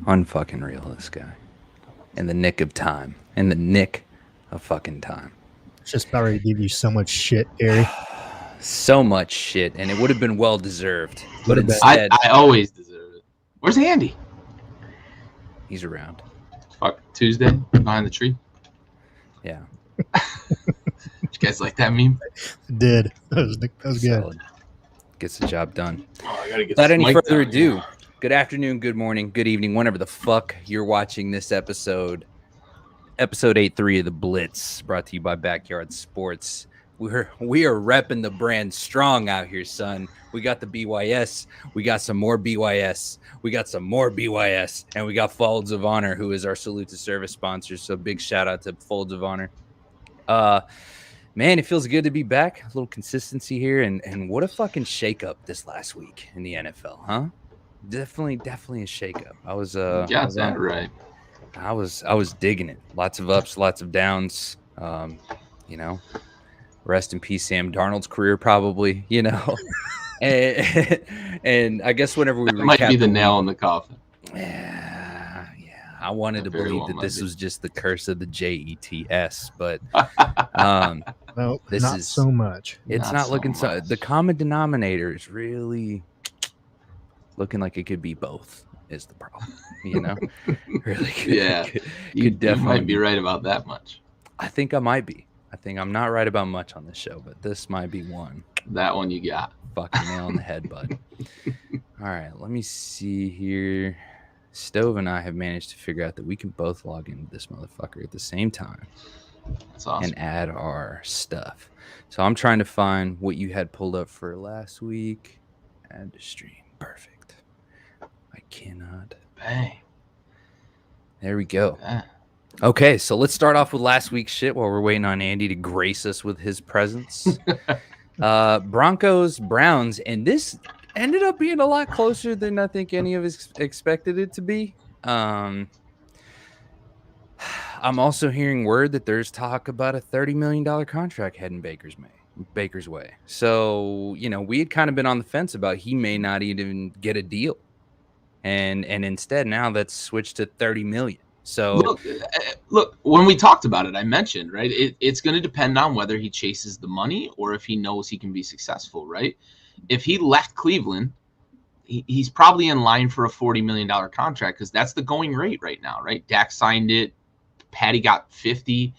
Unfucking real, this guy. In the nick of time. In the nick of fucking time. It's just about ready to give you so much shit, Gary. So much shit, and it would have been well deserved. But Would've been. instead, I always deserve it. Where's Andy? he's around. Fuck, Tuesday behind the tree. Yeah. You guys like that meme? Did. That was good. Solid. Gets the job done. Oh, I gotta get Without this any mic further down ado, here. good afternoon, good morning, good evening, whenever the fuck you're watching this episode. Episode 8-3 of the Blitz, brought to you by Backyard Sports. We are repping the brand strong out here, son. We got the BYS, we got some more BYS, we got some more BYS, and we got Folds of Honor, who is our Salute to Service sponsor. So big shout out to Folds of Honor. Man, it feels good to be back. A little consistency here, and what a fucking shakeup this last week in the NFL, huh? Definitely a shakeup. I was Right. I was digging it. Lots of ups, lots of downs. Rest in peace, Sam Darnold's career, probably. And I guess whenever we That might be the nail in the coffin. Yeah. I wanted to Very believe well that might this be. was just the curse of the JETS, but No, This not is- so much. it's Not not so looking so. much. The common denominator is really looking like it could be both. Is the problem, Really, Yeah. You definitely might be right about that much. I think I might be. I think I'm not right about much on this show, but this might be one. That one you got. Fucking nail on the head, bud. All right, let me see here. Stove and I have managed to figure out that we can both log into this motherfucker at the same time That's awesome. and add our stuff. So I'm trying to find what you had pulled up for last week. Add to stream. Perfect. I cannot. Bang. There we go. Yeah. Okay, so let's start off with last week's shit while we're waiting on Andy to grace us with his presence. Broncos, Browns, and this ended up being a lot closer than I think any of us expected it to be. I'm also hearing word that there's talk about a $30 million contract heading Baker's way. So, we had kind of been on the fence about he may not even get a deal. And instead now that's switched to 30 million. So Look, when we talked about it, I mentioned, right, it's going to depend on whether he chases the money or if he knows he can be successful, right? If he left Cleveland, he's probably in line for a $40 million contract because that's the going rate right now, right? Dak signed it. Patty got 50.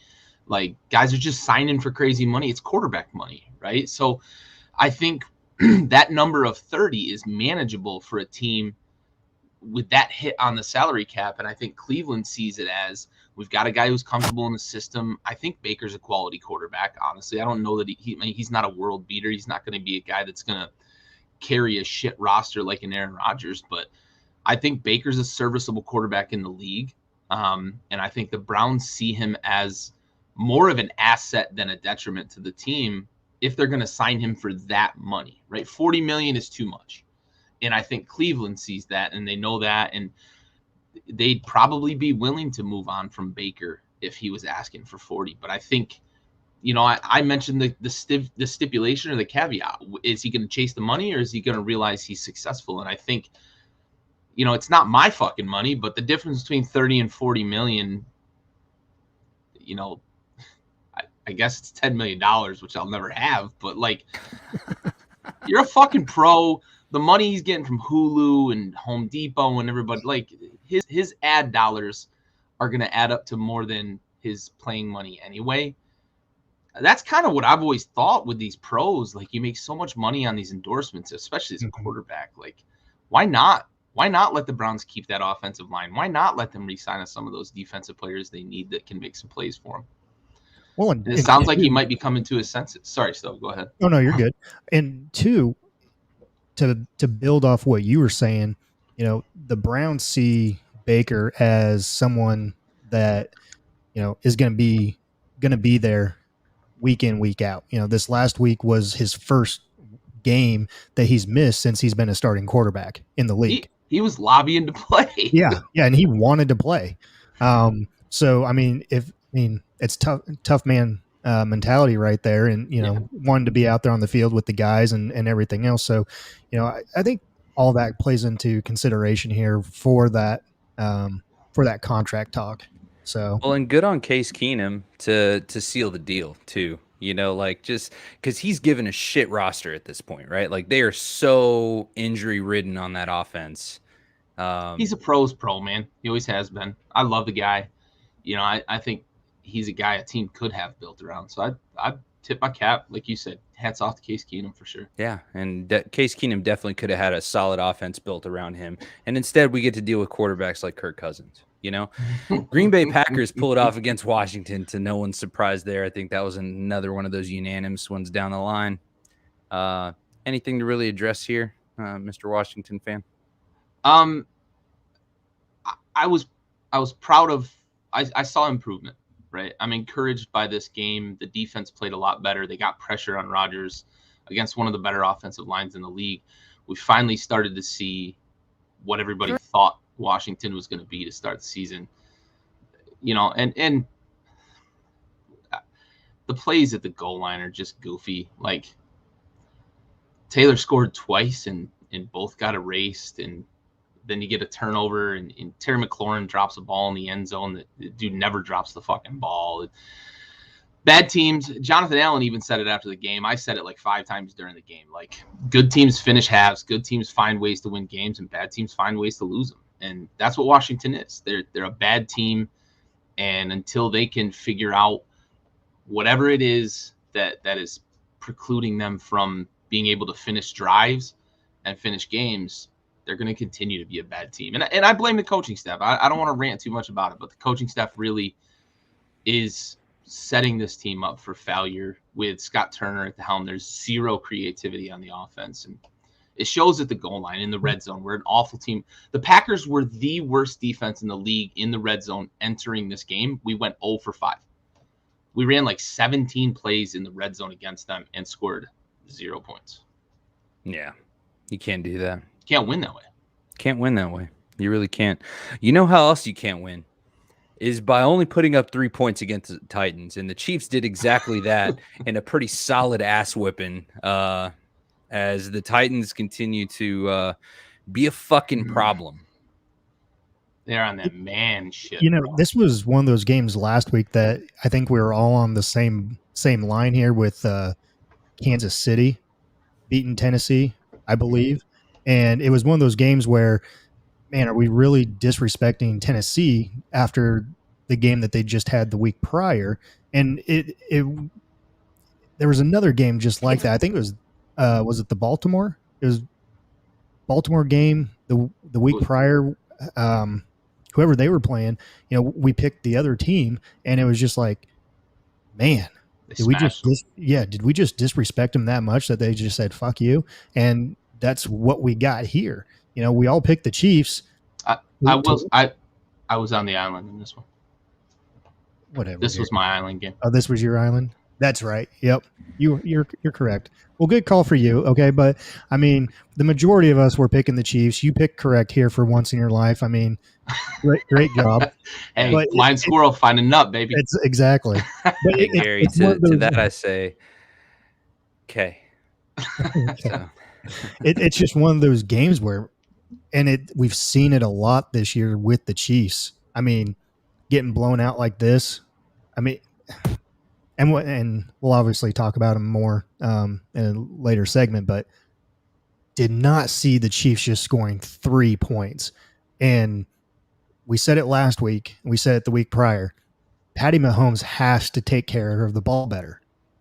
Like, guys are just signing for crazy money. It's quarterback money, right? So I think that number of 30 is manageable for a team with that hit on the salary cap. And I think Cleveland sees it as, we've got a guy who's comfortable in the system. I think Baker's a quality quarterback, honestly. I don't know that he's not a world beater. He's not going to be a guy that's going to carry a shit roster like an Aaron Rodgers, but I think Baker's a serviceable quarterback in the league. And I think the Browns see him as more of an asset than a detriment to the team if they're going to sign him for that money, right? 40 million is too much. And I think Cleveland sees that and they know that, and they'd probably be willing to move on from Baker if he was asking for 40. But I think, I mentioned the stipulation or the caveat. Is he going to chase the money or is he going to realize he's successful? And I think, it's not my fucking money, but the difference between 30 and 40 million, I guess it's $10 million, which I'll never have, but like, you're a fucking pro. The money he's getting from Hulu and Home Depot and everybody, like his ad dollars are going to add up to more than his playing money anyway. That's kind of what I've always thought with these pros. Like, you make so much money on these endorsements, especially as a quarterback. Like, why not? Why not let the Browns keep that offensive line? Why not let them re-sign some of those defensive players they need that can make some plays for them? Well, And it sounds like he might be coming to his senses. Sorry, Stowe, go ahead. Oh no, you're good. And two, to build off what you were saying, the Browns see Baker as someone that is going to be there week in, week out. This last week was his first game that he's missed since he's been a starting quarterback in the league. He was lobbying to play. Yeah, and he wanted to play. So I mean, it's tough man mentality right there, and wanted to be out there on the field with the guys and everything else. So I think all that plays into consideration here for that for that contract talk. So, Well, and good on Case Keenum to seal the deal too. Like just because he's given a shit roster at this point, right? Like they are so injury ridden on that offense. He's a pro's pro, man. He always has been. I love the guy. I think he's a guy a team could have built around. So I'd tip my cap, like you said. Hats off to Case Keenum for sure. Yeah, and Case Keenum definitely could have had a solid offense built around him, and instead we get to deal with quarterbacks like Kirk Cousins. Green Bay Packers pull it off against Washington to no one's surprise there. I think that was another one of those unanimous ones down the line. Anything to really address here, Mr. Washington fan? I was proud of. I saw improvement. Right, I'm encouraged by this game. The defense played a lot better. They got pressure on Rodgers against one of the better offensive lines in the league. We finally started to see what everybody thought Washington was going to be to start the season. And the plays at the goal line are just goofy. Like Taylor scored twice and both got erased, and then you get a turnover, and Terry McLaurin drops a ball in the end zone that the dude never drops the fucking ball. Bad teams. Jonathan Allen even said it after the game. I said it like 5 times during the game. Like, good teams finish halves, good teams find ways to win games, and bad teams find ways to lose them. And that's what Washington is. They're a bad team, and until they can figure out whatever it is that is precluding them from being able to finish drives and finish games, they're going to continue to be a bad team. And I blame the coaching staff. I don't want to rant too much about it, but the coaching staff really is setting this team up for failure with Scott Turner at the helm. There's zero creativity on the offense, and it shows at the goal line in the red zone. We're an awful team. The Packers were the worst defense in the league in the red zone entering this game. We went 0 for 5. We ran like 17 plays in the red zone against them and scored 0 points. Yeah, you can't do that. Can't win that way. Can't win that way. You really can't. You know how else you can't win? Is by only putting up 3 points against the Titans. And the Chiefs did exactly that in a pretty solid ass whipping as the Titans continue to be a fucking problem. They're on that man shit. This was one of those games last week that I think we were all on the same line here with Kansas City beating Tennessee, I believe. And it was one of those games where, man, are we really disrespecting Tennessee after the game that they just had the week prior? And there was another game just like that. I think it was it the Baltimore? It was Baltimore game the week prior. Whoever they were playing, we picked the other team, and it was just like, man, did we just disrespect them that much that they just said fuck you? And that's what we got here. We all picked the Chiefs. I was on the island in this one. Whatever. This was my island game. Oh, this was your island? That's right. Yep. You're correct. Well, good call for you. Okay. But I mean, the majority of us were picking the Chiefs. You picked correct here for once in your life. I mean, great job. Hey, blind squirrel, find a nut, baby. It's exactly. But hey, Gary, to that I say, okay. So. It's just one of those games where, and we've seen it a lot this year with the Chiefs. I mean, getting blown out like this. I mean, and we'll obviously talk about them more in a later segment, but did not see the Chiefs just scoring 3 points. And we said it last week. We said it the week prior. Patty Mahomes has to take care of the ball better.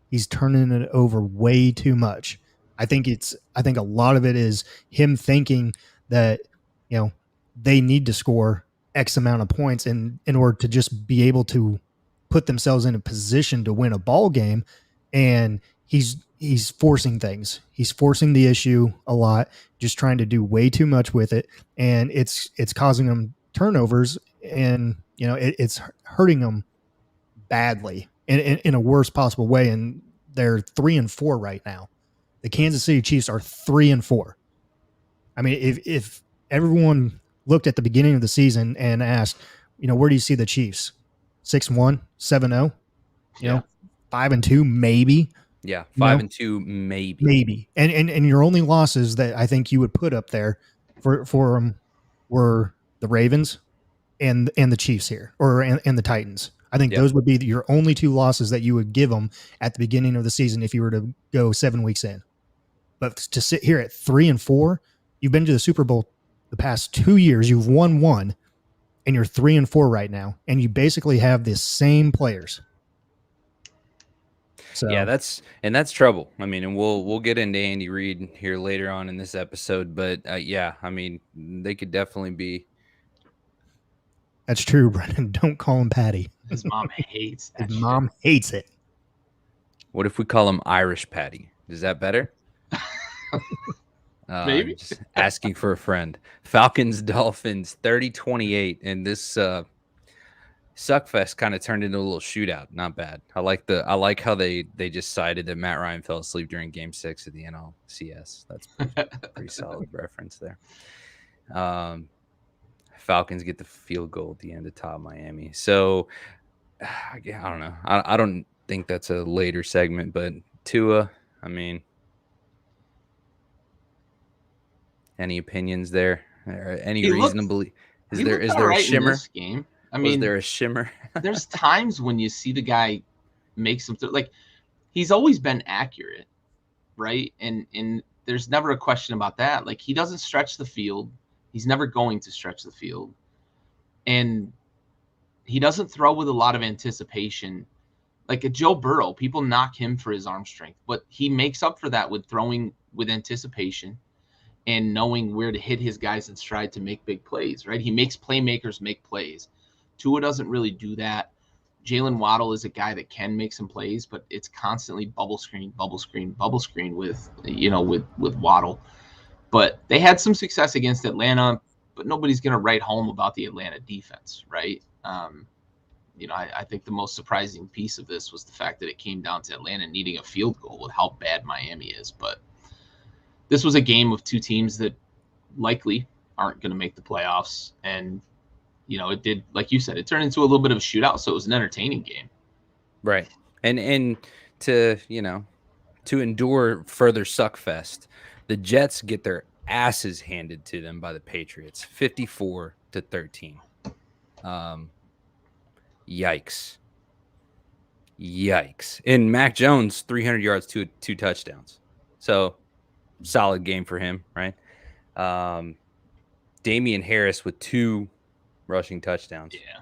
He's turning it over way too much. I think a lot of it is him thinking that, they need to score X amount of points in order to just be able to put themselves in a position to win a ball game. And he's forcing things. He's forcing the issue a lot, just trying to do way too much with it. And it's causing them turnovers, and, it's hurting them badly in a worst possible way. And they're 3-4 right now. The Kansas City Chiefs are 3-4. I mean, if everyone looked at the beginning of the season and asked, where do you see the Chiefs? 6-1, 7-0, 5-2, maybe. Yeah, 5-2, maybe. Maybe. And your only losses that I think you would put up there for them were the Ravens and the Chiefs here, and the Titans. I think Yep. those would be your only two losses that you would give them at the beginning of the season if you were to go 7 weeks in. But to sit here at 3-4, you've been to the Super Bowl the past 2 years. You've won one, and you're 3-4 right now, and you basically have the same players. So yeah, that's trouble. I mean, and we'll get into Andy Reid here later on in this episode, but yeah, I mean, they could definitely be. That's true, Brennan. Don't call him Patty. His mom hates that. His mom hates it. What if we call him Irish Patty? Is that better? Maybe. Just asking for a friend. Falcons Dolphins 30-28, and this Suckfest kind of turned into a little shootout. Not bad. I like how they just cited that Matt Ryan fell asleep during Game 6 of the NLCS. That's pretty solid reference there. Falcons get the field goal at the end of top Miami. So I don't know. I don't think that's a later segment, but Tua, I mean, any opinions there? Any reason to believe? Is there a shimmer? In this game? I mean, was there a shimmer? There's times when you see the guy make some like he's always been accurate, right? And there's never a question about that. Like he doesn't stretch the field. He's never going to stretch the field. And he doesn't throw with a lot of anticipation. Like a Joe Burrow, people knock him for his arm strength, but he makes up for that with throwing with anticipation and knowing where to hit his guys in stride to make big plays, right? He makes playmakers make plays. Tua doesn't really do that. Jalen Waddle is a guy that can make some plays, but it's constantly bubble screen with Waddle. But they had some success against Atlanta, but nobody's going to write home about the Atlanta defense, right? I think the most surprising piece of this was the fact that it came down to Atlanta needing a field goal with how bad Miami is. But this was a game of two teams that likely aren't going to make the playoffs. And, it did, like you said, it turned into a little bit of a shootout. So it was an entertaining game. Right. And to endure further suckfest, the Jets get their asses handed to them by the Patriots, 54-13. Yikes. And Mac Jones, 300 yards, two touchdowns. So solid game for him, right? Damian Harris with 2 rushing touchdowns. Yeah.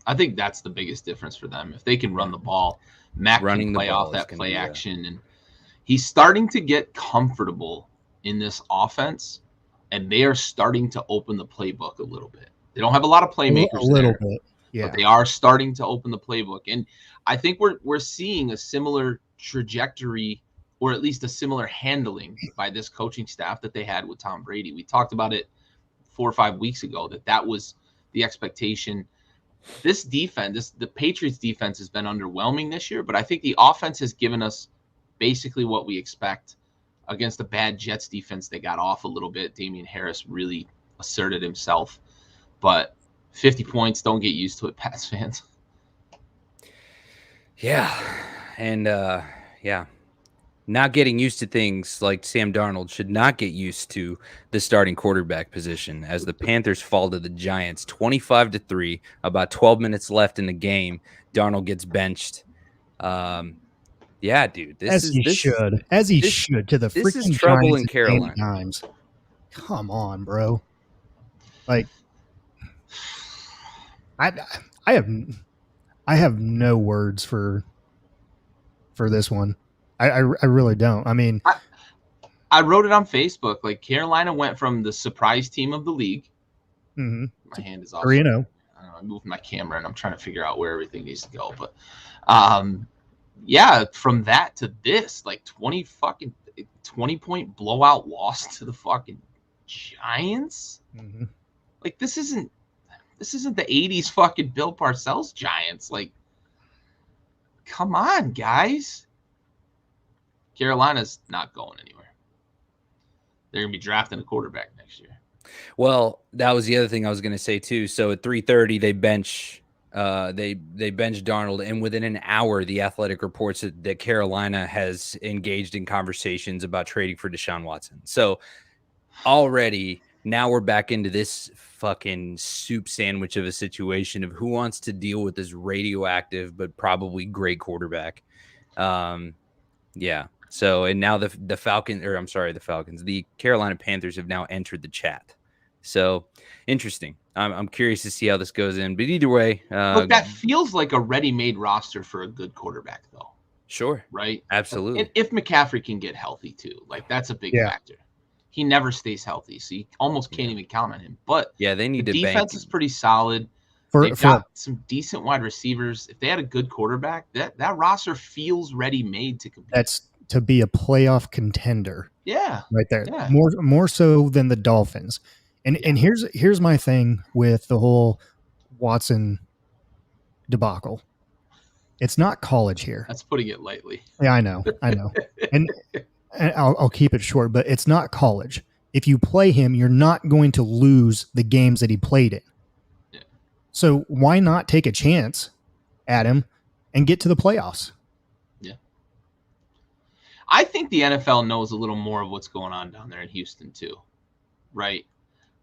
I think that's the biggest difference for them. If they can run the ball, Mac can play off that play action. And he's starting to get comfortable in this offense, and they are starting to open the playbook a little bit. They don't have a lot of playmakers there, yeah, but they are starting to open the playbook. And I think we're seeing a similar trajectory, or at least a similar handling by this coaching staff that they had with Tom Brady. We talked about it 4 or 5 weeks ago that was the expectation. This defense, the Patriots defense has been underwhelming this year, but I think the offense has given us basically what we expect against a bad Jets defense. They got off a little bit. Damian Harris really asserted himself, but 50 points, don't get used to it, Pats fans. Yeah. And not getting used to things like Sam Darnold should not get used to the starting quarterback position as the Panthers fall to the Giants 25-3, about 12 minutes left in the game. Darnold gets benched. Yeah, dude. As he should to the freaking this is trouble Giants in Carolina. Times. Come on, bro. Like, I have no words for this one. I really don't. I mean, I wrote it on Facebook. Like, Carolina went from the surprise team of the league. Mm-hmm. My hand is off. 3-0. I moved my camera and I'm trying to figure out where everything needs to go. But from that to this, like 20 point blowout loss to the fucking Giants. Mm-hmm. Like, this isn't the 80s fucking Bill Parcells Giants. Like, come on, guys. Carolina's not going anywhere. They're going to be drafting a quarterback next year. Well, that was the other thing I was going to say too. So at 3:30, they bench Darnold, and within an hour, the Athletic reports that Carolina has engaged in conversations about trading for Deshaun Watson. So already now we're back into this fucking soup sandwich of a situation of who wants to deal with this radioactive but probably great quarterback. Yeah. So, and now the Falcons, or I'm sorry, the Falcons, the Carolina Panthers have now entered the chat. So interesting. I'm curious to see how this goes in, but either way, Look, that feels like a ready-made roster for a good quarterback, though. Sure. Right? Absolutely. And if McCaffrey can get healthy too, like that's a big factor. He never stays healthy, so you almost can't even count on him. But yeah, they need the to defense bank. is pretty solid. They've got some decent wide receivers. If they had a good quarterback, that roster feels ready-made to compete. That's to be a playoff contender. Yeah. Right there. Yeah. More so than the Dolphins. And here's my thing with the whole Watson debacle. It's not college here. That's putting it lightly. Yeah, I know. And I'll keep it short, but it's not college. If you play him, you're not going to lose the games that he played in. Yeah. So why not take a chance at him and get to the playoffs? Yeah. I think the NFL knows a little more of what's going on down there in Houston too, right?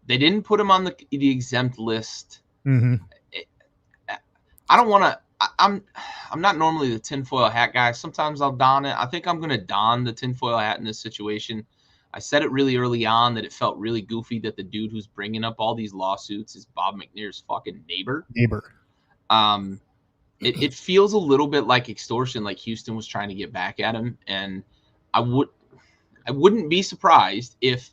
They didn't put him on the exempt list. Mm-hmm. I don't want to. I'm not normally the tinfoil hat guy. Sometimes I'll don it. I think I'm going to don the tinfoil hat in this situation. I said it really early on that it felt really goofy that the dude who's bringing up all these lawsuits is Bob McNair's fucking neighbor. It feels a little bit like extortion, like Houston was trying to get back at him. And I wouldn't be surprised if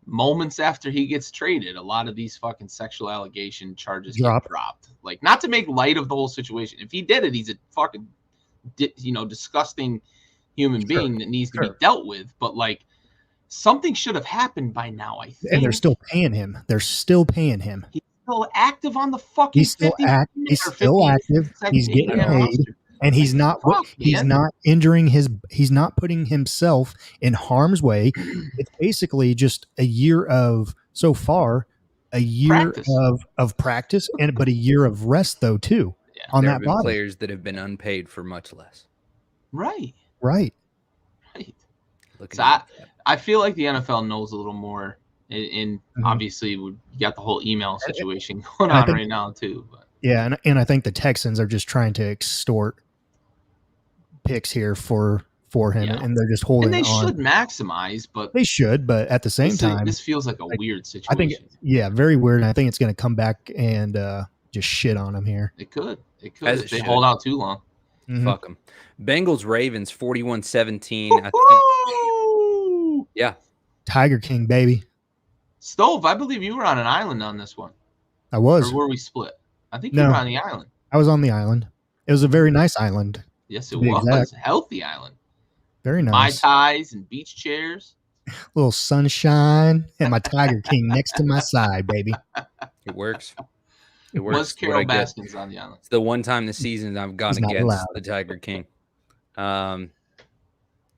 moments after he gets traded, a lot of these fucking sexual allegation charges get dropped. Like, not to make light of the whole situation. If he did it, he's a fucking, disgusting human being that needs to be dealt with. But like, something should have happened by now, I think. And they're still paying him. He's still active on the fucking. He's still active. He's getting paid. And he's not injuring he's not putting himself in harm's way. It's basically just a year of practice but a year of rest though too. Yeah, on there that have been body. Players that have been unpaid for much less. Right. So I feel like the NFL knows a little more, and obviously we got the whole email situation going on right now too. But. Yeah, and I think the Texans are just trying to extort picks here for him, and they're just holding. And they on. should maximize, but they should. But at the same time, this feels like a weird situation. I think, very weird. And I think it's going to come back and just shit on him here. It could. If they hold out too long. Mm-hmm. Fuck them. Bengals Ravens 41-17. Yeah. Tiger King, baby. Stove, I believe you were on an island on this one. I was. Or were we split? I think you were on the island. I was on the island. It was a very nice island. Yes, it was. Exact. Healthy island. Very nice. Mai Tais and beach chairs. Little sunshine and my Tiger King next to my side, baby. It works. It works. Was Carol Baskins on the island? It's the one time this season I've gone against the Tiger King.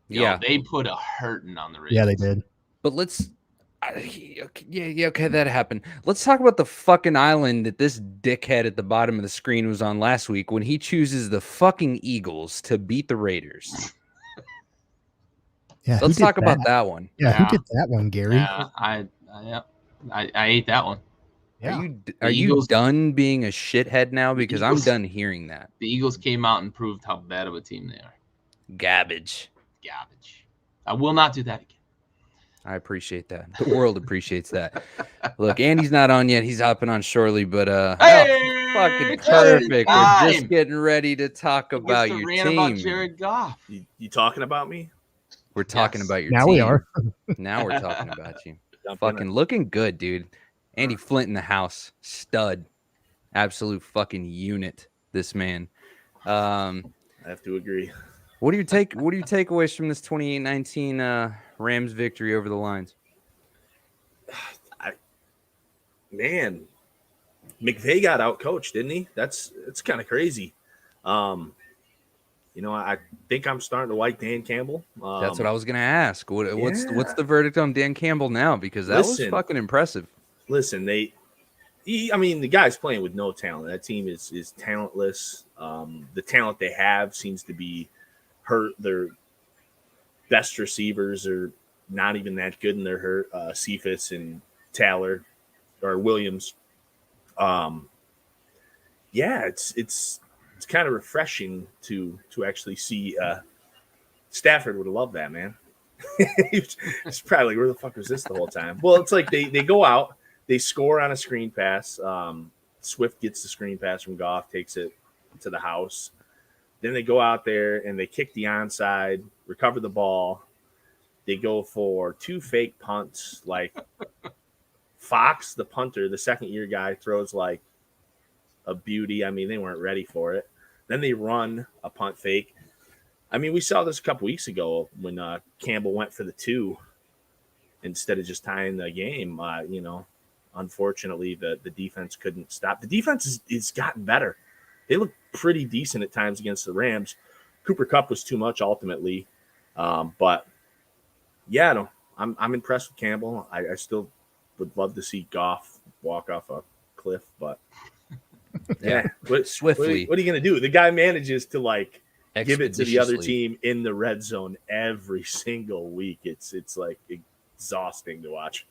Yeah, they put a hurting on the Ravens. Yeah, they did. But let's. Okay, that happened. Let's talk about the fucking island that this dickhead at the bottom of the screen was on last week when he chooses the fucking Eagles to beat the Raiders. Yeah, let's talk about that one. Yeah, who did that one, Gary? Yeah, I ate that one. Yeah. Are you done being a shithead now? Because I'm done hearing that. The Eagles came out and proved how bad of a team they are. Garbage. I will not do that again. I appreciate that. The world appreciates that. Look, Andy's not on yet. He's hopping on shortly, but fucking perfect. We're just getting ready to talk about your team. About Jared Goff. You talking about me? We're talking about your team. Now we are. Now we're talking about you. Fucking looking good, dude. Andy Flint in the house. Stud. Absolute fucking unit, this man. I have to agree. What do you takeaways from this 28-19 Rams victory over the Lions? Man, McVay got out coached, didn't he? It's kind of crazy. I think I'm starting to like Dan Campbell. That's what I was going to ask. What's the verdict on Dan Campbell now? Because that was fucking impressive. Listen, the guy's playing with no talent. That team is talentless. The talent they have seems to be hurt. Their best receivers are not even that good, and they're hurt. Cephas and Taylor or Williams. Yeah, it's kind of refreshing to actually see. Stafford would have loved that, man. He's probably like, where the fuck was this the whole time? Well, it's like they go out, they score on a screen pass. Swift gets the screen pass from Goff, takes it to the house. Then they go out there and they kick the onside, recover the ball. They go for 2 fake punts. Like Fox, the punter, the second-year guy, throws like a beauty. I mean, they weren't ready for it. Then they run a punt fake. I mean, we saw this a couple weeks ago when Campbell went for the 2 instead of just tying the game. Unfortunately, the defense couldn't stop. The defense is gotten better. They look pretty decent at times against the Rams. Cooper Kupp was too much ultimately. But, yeah, no, I'm impressed with Campbell. I still would love to see Goff walk off a cliff. But, yeah, Swiftly. What are you going to do? The guy manages to, like, give it to the other expeditiously. team in the red zone every single week. It's like exhausting to watch.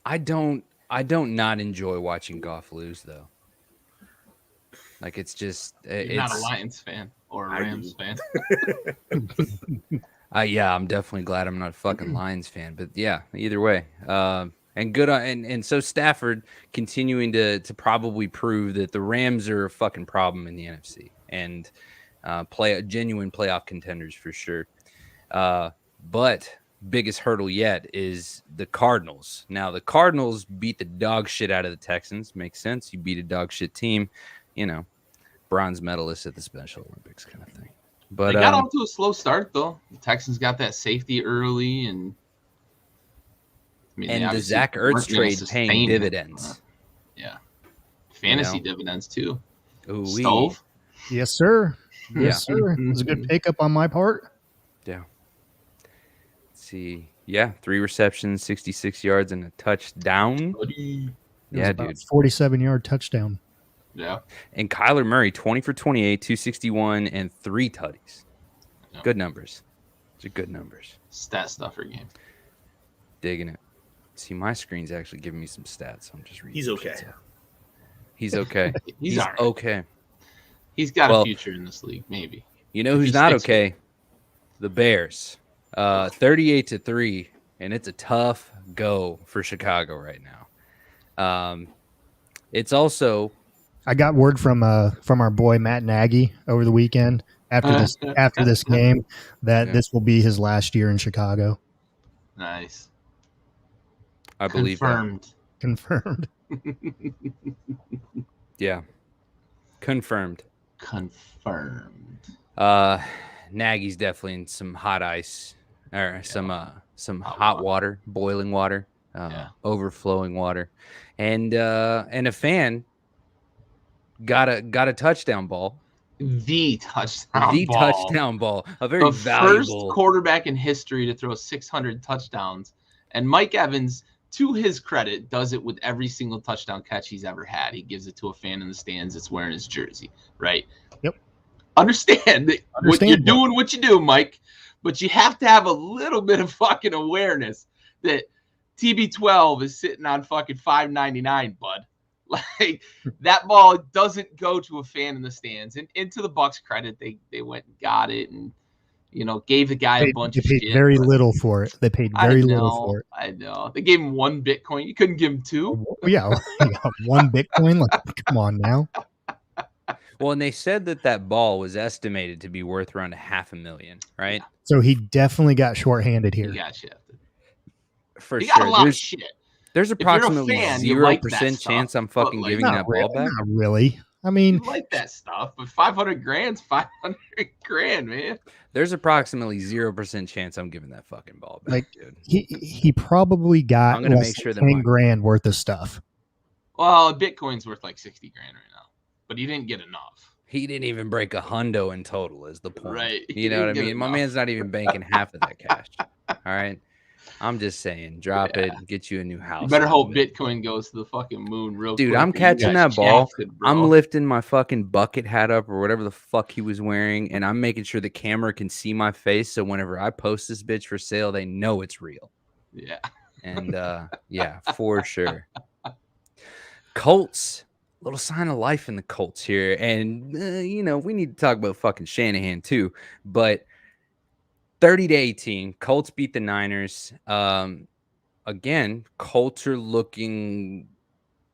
I don't not enjoy watching Goff lose though. Like it's just You're not a Lions fan or a Rams fan. Yeah, I'm definitely glad I'm not a fucking Lions fan. But yeah, either way, and good on, and so Stafford continuing to probably prove that the Rams are a fucking problem in the NFC and genuine playoff contenders for sure. But biggest hurdle yet is the Cardinals. Now the Cardinals beat the dog shit out of the Texans. Makes sense. You beat a dog shit team, bronze medalist at the Special Olympics kind of thing. But they got off to a slow start though. The Texans got that safety early, and the Zach Ertz trade paying dividends. Yeah, fantasy dividends too. Ooh, Stove. Yes, sir. Yeah. Yes, sir. It was a good pickup on my part. Yeah. Let's see. Yeah, 3 receptions, 66 yards, and a touchdown. Yeah, dude. 47-yard touchdown. Yeah. And Kyler Murray, 20 for 28, 261, and 3 tutties. Yeah. Good numbers. Those are good numbers. Stat stuffer game. Digging it. See, my screen's actually giving me some stats. I'm just reading. He's okay. He's okay. He's all right. Okay. He's got a future in this league, maybe. You know who's not okay? The Bears. 38-3, and it's a tough go for Chicago right now. It's also I got word from our boy Matt Nagy over the weekend after this game that this will be his last year in Chicago. Nice. I believe that. Confirmed. Yeah. Confirmed. Nagy's definitely in some hot ice or some hot water, boiling water, overflowing water, and a fan got a touchdown ball. The touchdown ball. A very valuable first quarterback in history to throw 600 touchdowns. And Mike Evans, to his credit, does it with every single touchdown catch he's ever had. He gives it to a fan in the stands that's wearing his jersey, right? Yep. Understand that what you're doing, what you do, Mike, but you have to have a little bit of fucking awareness that TB12 is sitting on fucking $5.99, bud. Like that ball doesn't go to a fan in the stands. And to the Bucs' credit, they went and got it and gave the guy a bunch of shit. They paid very little for it. They paid very little for it. I know. They gave him 1 Bitcoin. You couldn't give him 2. Yeah, 1 Bitcoin. Like, come on now. Well, and they said that ball was estimated to be worth around $500,000, right? So he definitely got shorthanded here. He got shafted. For he sure. got a lot of shit. There's approximately 0% chance I'm fucking giving that ball back. Not really. I mean, you like that stuff, but $500,000's $500,000, man. There's approximately 0% chance I'm giving that fucking ball back, like, dude. He probably got I'm gonna make sure that $10,000 worth of stuff. Well, Bitcoin's worth like $60,000 right now, but he didn't get enough. He didn't even break $100 in total, is the point. Right. You know what I mean? My man's not even banking half of that cash. All right. I'm just saying, drop it, get you a new house. You better hope Bitcoin goes to the fucking moon real quick. Dude, I'm catching that ball. I'm lifting my fucking bucket hat up or whatever the fuck he was wearing, and I'm making sure the camera can see my face so whenever I post this bitch for sale, they know it's real. Yeah. And yeah, for sure. Colts, little sign of life in the Colts here. And, we need to talk about fucking Shanahan too. But 30-18, Colts beat the Niners. Again, Colts are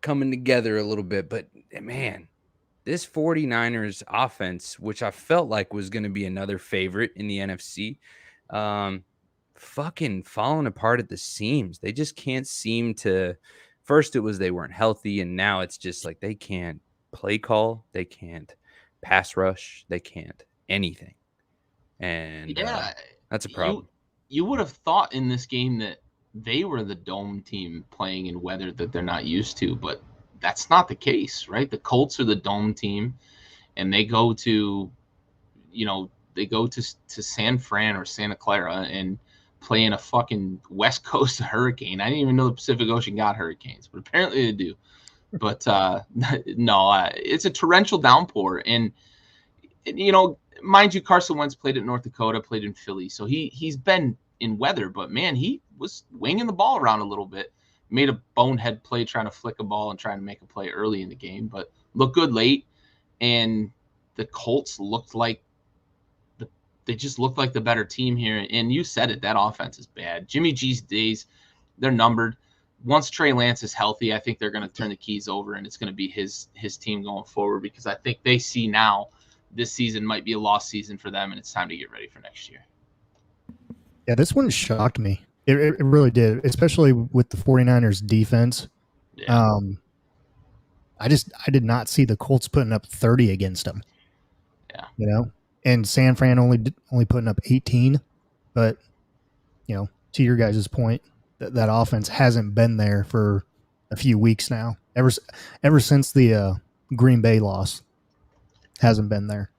coming together a little bit. But, man, this 49ers offense, which I felt like was going to be another favorite in the NFC, fucking falling apart at the seams. They just can't seem to. First, it was they weren't healthy, and now it's just like they can't play call, they can't pass rush, they can't anything. And that's a problem. You would have thought in this game that they were the dome team playing in weather that they're not used to, but that's not the case, right? The Colts are the dome team, and they go to, San Fran or Santa Clara and play in a fucking West Coast hurricane. I didn't even know the Pacific Ocean got hurricanes, but apparently they do. But no, it's a torrential downpour, and mind you, Carson Wentz played at North Dakota, played in Philly, so he's been in weather. But man, he was winging the ball around a little bit. Made a bonehead play trying to flick a ball and trying to make a play early in the game, but looked good late. And the Colts looked like they just looked like the better team here. And you said it, that offense is bad. Jimmy G's days, they're numbered. Once Trey Lance is healthy, I think they're going to turn the keys over, and it's going to be his team going forward, because I think they see now this season might be a lost season for them, and it's time to get ready for next year. Yeah, this one shocked me. It really did, especially with the 49ers defense. Yeah. I did not see the Colts putting up 30 against them. Yeah. And San Fran only putting up 18. But, to your guys' point, that offense hasn't been there for a few weeks now. Ever since the Green Bay loss, hasn't been there.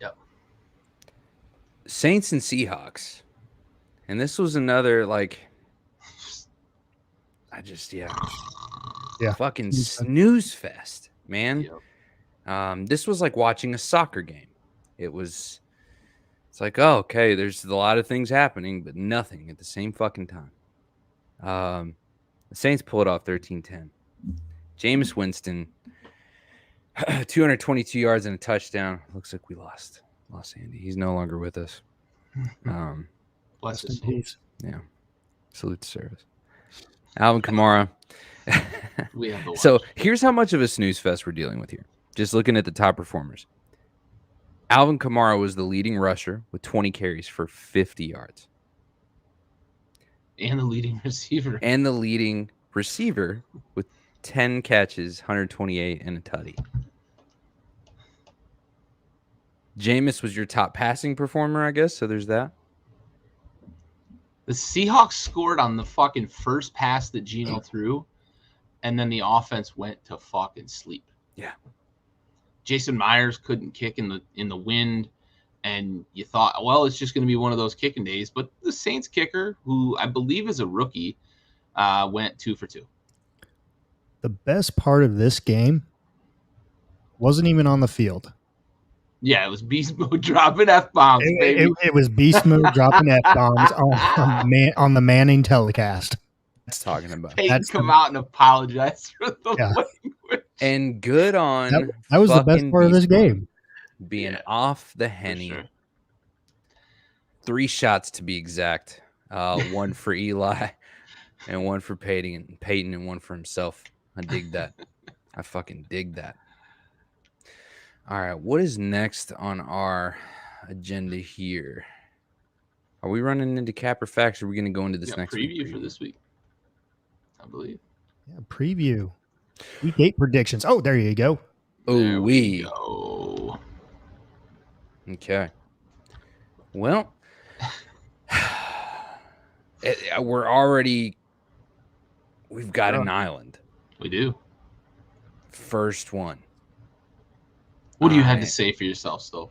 Yep. Saints and Seahawks. And this was another, fucking snooze fest, man. Yep. This was like watching a soccer game. It's like, oh, okay, there's a lot of things happening, but nothing at the same fucking time. The Saints pull it off 13-10. Jameis Winston, 222 yards and a touchdown. Looks like we lost Andy. He's no longer with us. Bless his soul. Yeah. Salute to service. Alvin Kamara. We have the watch. So here's how much of a snooze fest we're dealing with here. Just looking at the top performers. Alvin Kamara was the leading rusher with 20 carries for 50 yards. And the leading receiver. With 10 catches, 128, and a tutty. Jameis was your top passing performer, I guess, so there's that. The Seahawks scored on the fucking first pass that Geno threw, and then the offense went to fucking sleep. Yeah. Jason Myers couldn't kick in the wind, and you thought, well, it's just going to be one of those kicking days. But the Saints kicker, who I believe is a rookie, went 2 for 2. The best part of this game wasn't even on the field. Yeah, it was beast mode dropping F-bombs, baby. It was beast mode dropping F-bombs on the Manning telecast. That's talking about. Peyton come out and apologize for the language. And good on that was the best part of this game. Being off the Henny. Sure. 3 shots to be exact. 1 for Eli and 1 for Peyton and 1 for himself. I dig that. I fucking dig that. All right, what is next on our agenda here? Are we running into Cap or Facts, or are we going to go into this next preview for this week? I believe. Yeah, preview. Week 8 predictions. Oh, there you go. Oh, we go. Okay. Well, we've got an island. We do. First one. What do you have to say for yourself, still?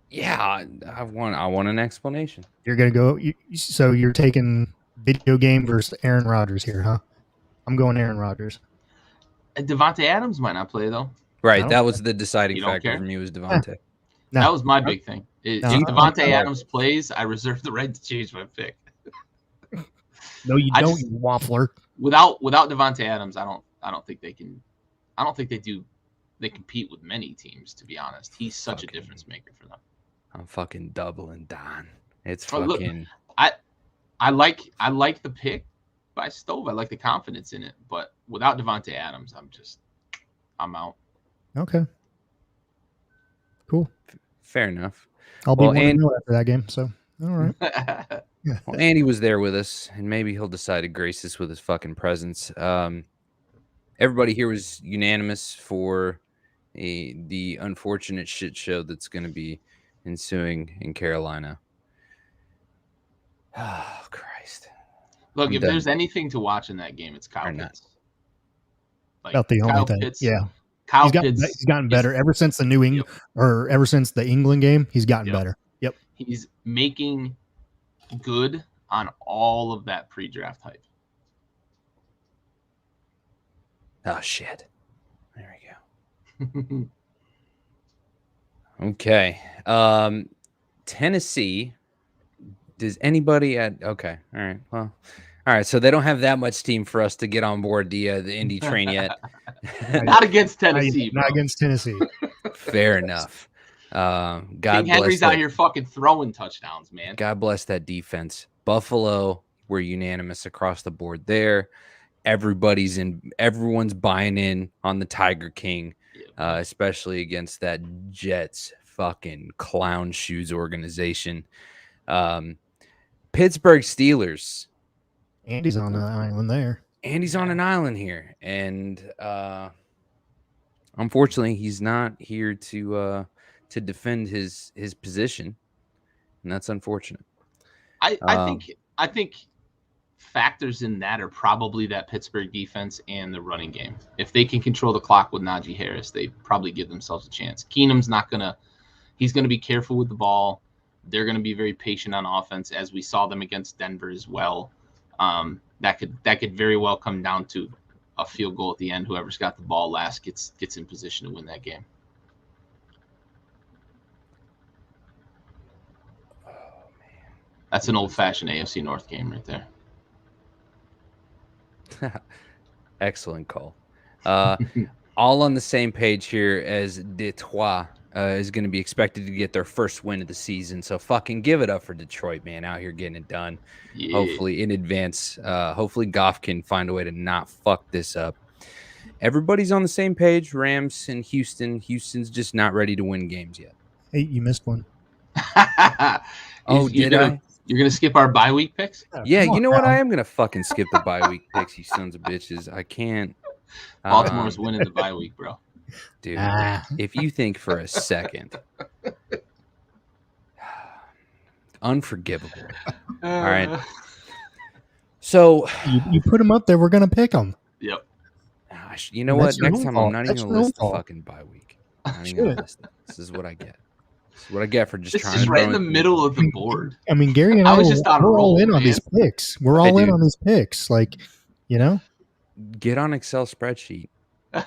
Yeah, I want an explanation. You're gonna go. So you're taking video game versus Aaron Rodgers here, huh? I'm going Aaron Rodgers. Devontae Adams might not play though. Right, that was the deciding factor for me. Was Devontae? No, that was my big thing. If Devontae Adams plays, I reserve the right to change my pick. No, you I don't, just- you waffler. without Devontae Adams, I don't think they can. I don't think they do. They compete with many teams. To be honest, he's such a difference maker for them. I'm fucking doubling Don. It's Oh, look, fucking. I like the pick by Stove. I like the confidence in it, but without Devontae Adams, I'm out. Okay. Cool. Fair enough. I'll be Well, 1-0 after that game. So, all right. Well, Andy was there with us, and maybe he'll decide to grace us with his fucking presence. Everybody here was unanimous for the unfortunate shit show that's going to be ensuing in Carolina. Oh, Christ. Look, I'm if done. there's anything to watch in that game, it's Kyle Or not. Pitts. Like, About the only Kyle thing. Pitts, Yeah. Kyle He's Pitts. gotten better ever since the New England or ever since the England game. He's gotten better. Yep. He's making good on all of that pre-draft hype. Oh, shit. There we go. Okay. Tennessee. Does anybody at okay? All right. Well, all right. So they don't have that much team for us to get on board the Indy train yet. Not against Tennessee. Not against Tennessee. Fair enough. God King bless Henry's that. out here fucking throwing touchdowns, man. God bless that defense. Buffalo were unanimous across the board there. Everyone's buying in on the Tiger King, especially against that Jets fucking clown shoes organization. Pittsburgh Steelers. Andy's on the island there. Andy's on an island here, and unfortunately, he's not here to defend his position, and that's unfortunate. I think factors in that are probably that Pittsburgh defense and the running game. If they can control the clock with Najee Harris, they probably give themselves a chance. Keenum's he's gonna be careful with the ball. They're gonna be very patient on offense, as we saw them against Denver as well. That could very well come down to a field goal at the end. Whoever's got the ball last gets in position to win that game. Oh man, that's an old-fashioned AFC North game right there. Excellent call. All on the same page here as Detroit is going to be expected to get their first win of the season. So fucking give it up for Detroit, man, out here getting it done. Yeah. Hopefully in advance. Hopefully Goff can find a way to not fuck this up. Everybody's on the same page. Rams and Houston. Houston's just not ready to win games yet. Hey, you missed one. Oh, did I? You're going to skip our bye week picks? Yeah, you know what? I am going to fucking skip the bye week picks, you sons of bitches. I can't. Baltimore's winning the bye week, bro. Dude, if you think for a second. Unforgivable. All right. So. You put them up there, we're going to pick them. Yep. You know what? That's your Next own time, fault. I'm not That's even your going to own list the fault. fucking bye week. I'm not even going to list it. This is what I get. This is what I get for just It's trying just to right throw in the it- middle of the board. I mean, Gary and I I, was just on a we're all roll, in on man. these picks. We're all in on these picks. Like, you know, Get on Excel spreadsheet. I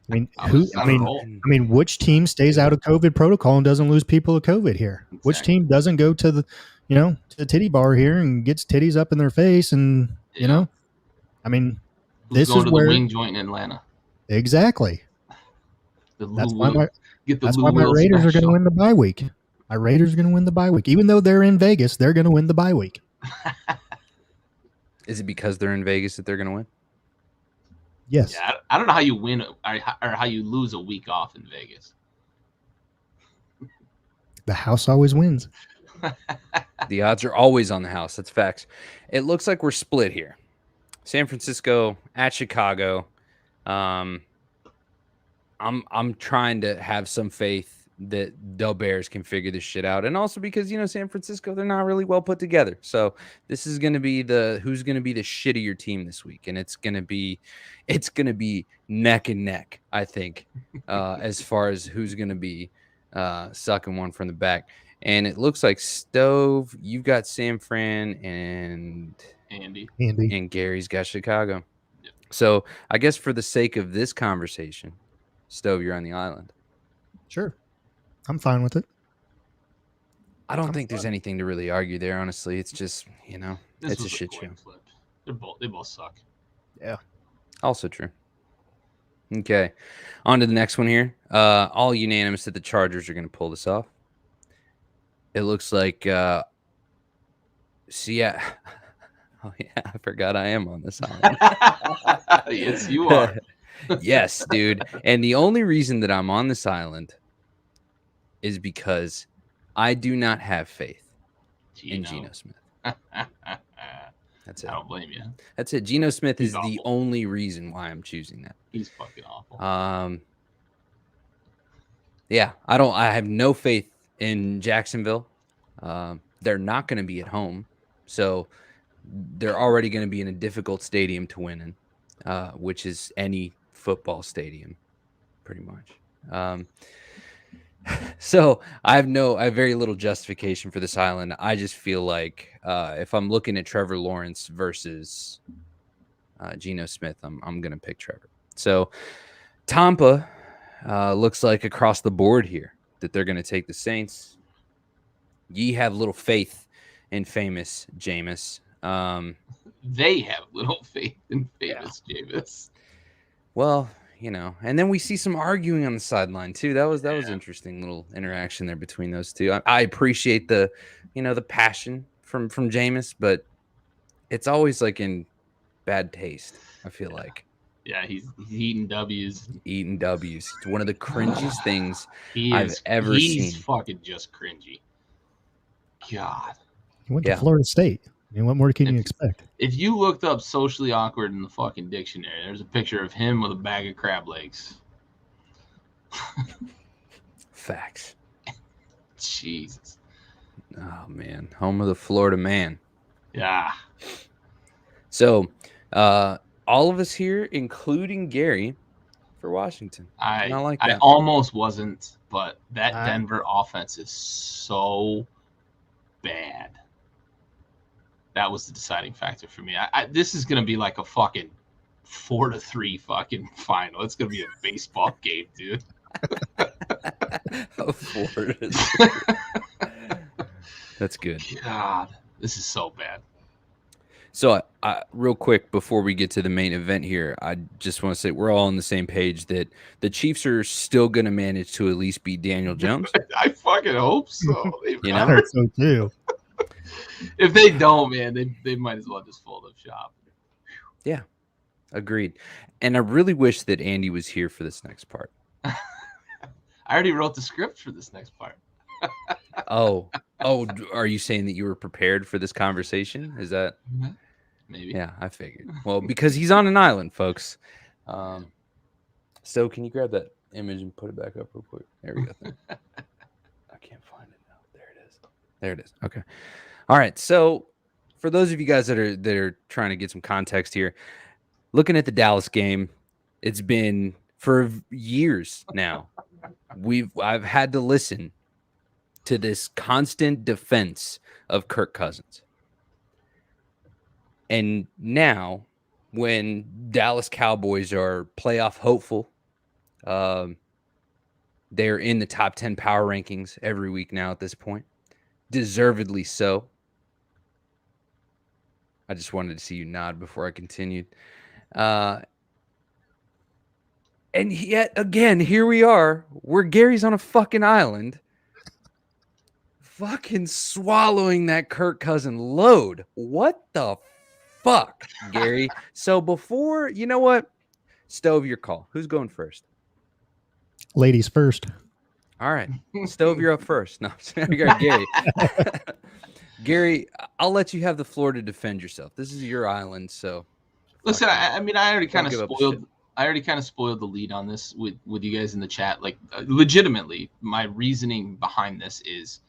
mean, I was on a roll. I mean, which team stays out of COVID protocol and doesn't lose people to COVID here? Which Exactly. team doesn't go to the, to the titty bar here and gets titties up in their face? And, you know, I mean, Who's this going is to where the wing joint in Atlanta? exactly. The That's Lou why Will. Get the That's Lou why my Will Raiders are going to special. win the bye week. My Raiders are going to win the bye week. Even though they're in Vegas, they're going to win the bye week. Is it because they're in Vegas that they're going to win? Yes. Yeah, I don't know how you win or how you lose a week off in Vegas. The house always wins. The odds are always on the house. That's facts. It looks like we're split here. San Francisco at Chicago. I'm trying to have some faith that the Bears can figure this shit out, and also because San Francisco, they're not really well put together. So this is going to be who's going to be the shittier team this week, and it's going to be neck and neck, I think, as far as who's going to be sucking one from the back. And it looks like Stove, you've got San Fran, and Andy. and Gary's got Chicago. Yep. So I guess for the sake of this conversation, Stove, you're on the island. Sure. I'm fine with it. I don't think there's anything to really argue there, honestly. It's just, This it's a was shit coin show. flip. They both suck. Yeah. Also true. Okay. On to the next one here. All unanimous that the Chargers are going to pull this off. It looks like yeah. Oh yeah, I forgot I am on this island. Yes, you are. Yes, dude. And the only reason that I'm on this is because I do not have faith in Geno Smith. That's it. I don't blame you. That's it. Geno Smith He's is the awful. only reason why I'm choosing that. He's fucking awful. Yeah, I have no faith in Jacksonville. They're not going to be at home, so they're already going to be in a difficult stadium to win in, which is any football stadium, pretty much. So I have very little justification for this island. I just feel like if I'm looking at Trevor Lawrence versus Geno Smith, I'm going to pick Trevor. So Tampa looks like across the board here that they're going to take the Saints. Ye have little faith in famous Jameis. They have little faith in famous Jameis. Well, and then we see some arguing on the sideline too. That was interesting little interaction there between those two. I appreciate the passion from Jameis, but it's always like in bad taste. I feel like. Yeah, he's eating W's. Eating W's. It's one of the cringiest things I've He's seen. Fucking just cringy. God. He went to Florida State. I mean, what more can you expect? If you looked up socially awkward in the fucking dictionary, there's a picture of him with a bag of crab legs. Facts. Jesus. Oh, man. Home of the Florida man. Yeah. So, all of us here, including Gary, for Washington. I like that. I almost wasn't, but that Denver offense is so bad. That was the deciding factor for me. This is going to be like a fucking 4-3 fucking final. It's going to be a baseball game, dude. That's good. God, this is so bad. So, real quick, before we get to the main event here, I just want to say we're all on the same page that the Chiefs are still going to manage to at least beat Daniel Jones. I fucking hope so. I heard so too. If they don't, man, they might as well just fold up shop. Yeah, agreed. And I really wish that Andy was here for this next part. I already wrote the script for this next part. Oh, are you saying that you were prepared for this conversation? Is that maybe? Yeah, I figured. Well, because he's on an island, folks. So can you grab that image and put it back up real quick? There we go. I can't find it now. There it is. Okay. All right. So for those of you guys that are trying to get some context here, looking at the Dallas game, it's been for years now. I've had to listen to this constant defense of Kirk Cousins. And now when Dallas Cowboys are playoff hopeful, they're in the top 10 power rankings every week now at this point. Deservedly so. I just wanted to see you nod before I continued. And yet again, here we are, where Gary's on a fucking island, fucking swallowing that Kirk Cousin load. What the fuck, Gary? So before, you know what? Stove, your call. Who's going first? Ladies first. All right. Stove, you're up first. No, I got Gary. Gary, I'll let you have the floor to defend yourself. This is your island, so. Listen, I mean, I already kind of spoiled the lead on this with you guys in the chat. Like, legitimately, my reasoning behind this is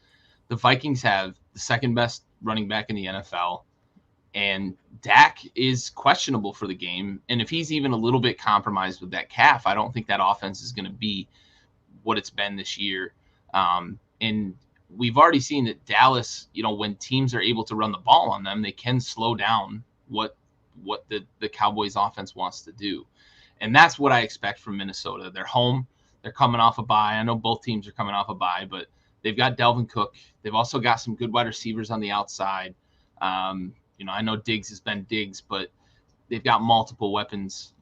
the Vikings have the second best running back in the NFL, and Dak is questionable for the game. And if he's even a little bit compromised with that calf, I don't think that offense is going to be what it's been this year. And we've already seen that Dallas, when teams are able to run the ball on them, they can slow down what the Cowboys offense wants to do. And that's what I expect from Minnesota. They're home. They're coming off a bye. I know both teams are coming off a bye, but they've got Dalvin Cook. They've also got some good wide receivers on the outside. I know Diggs has been Diggs, but they've got multiple weapons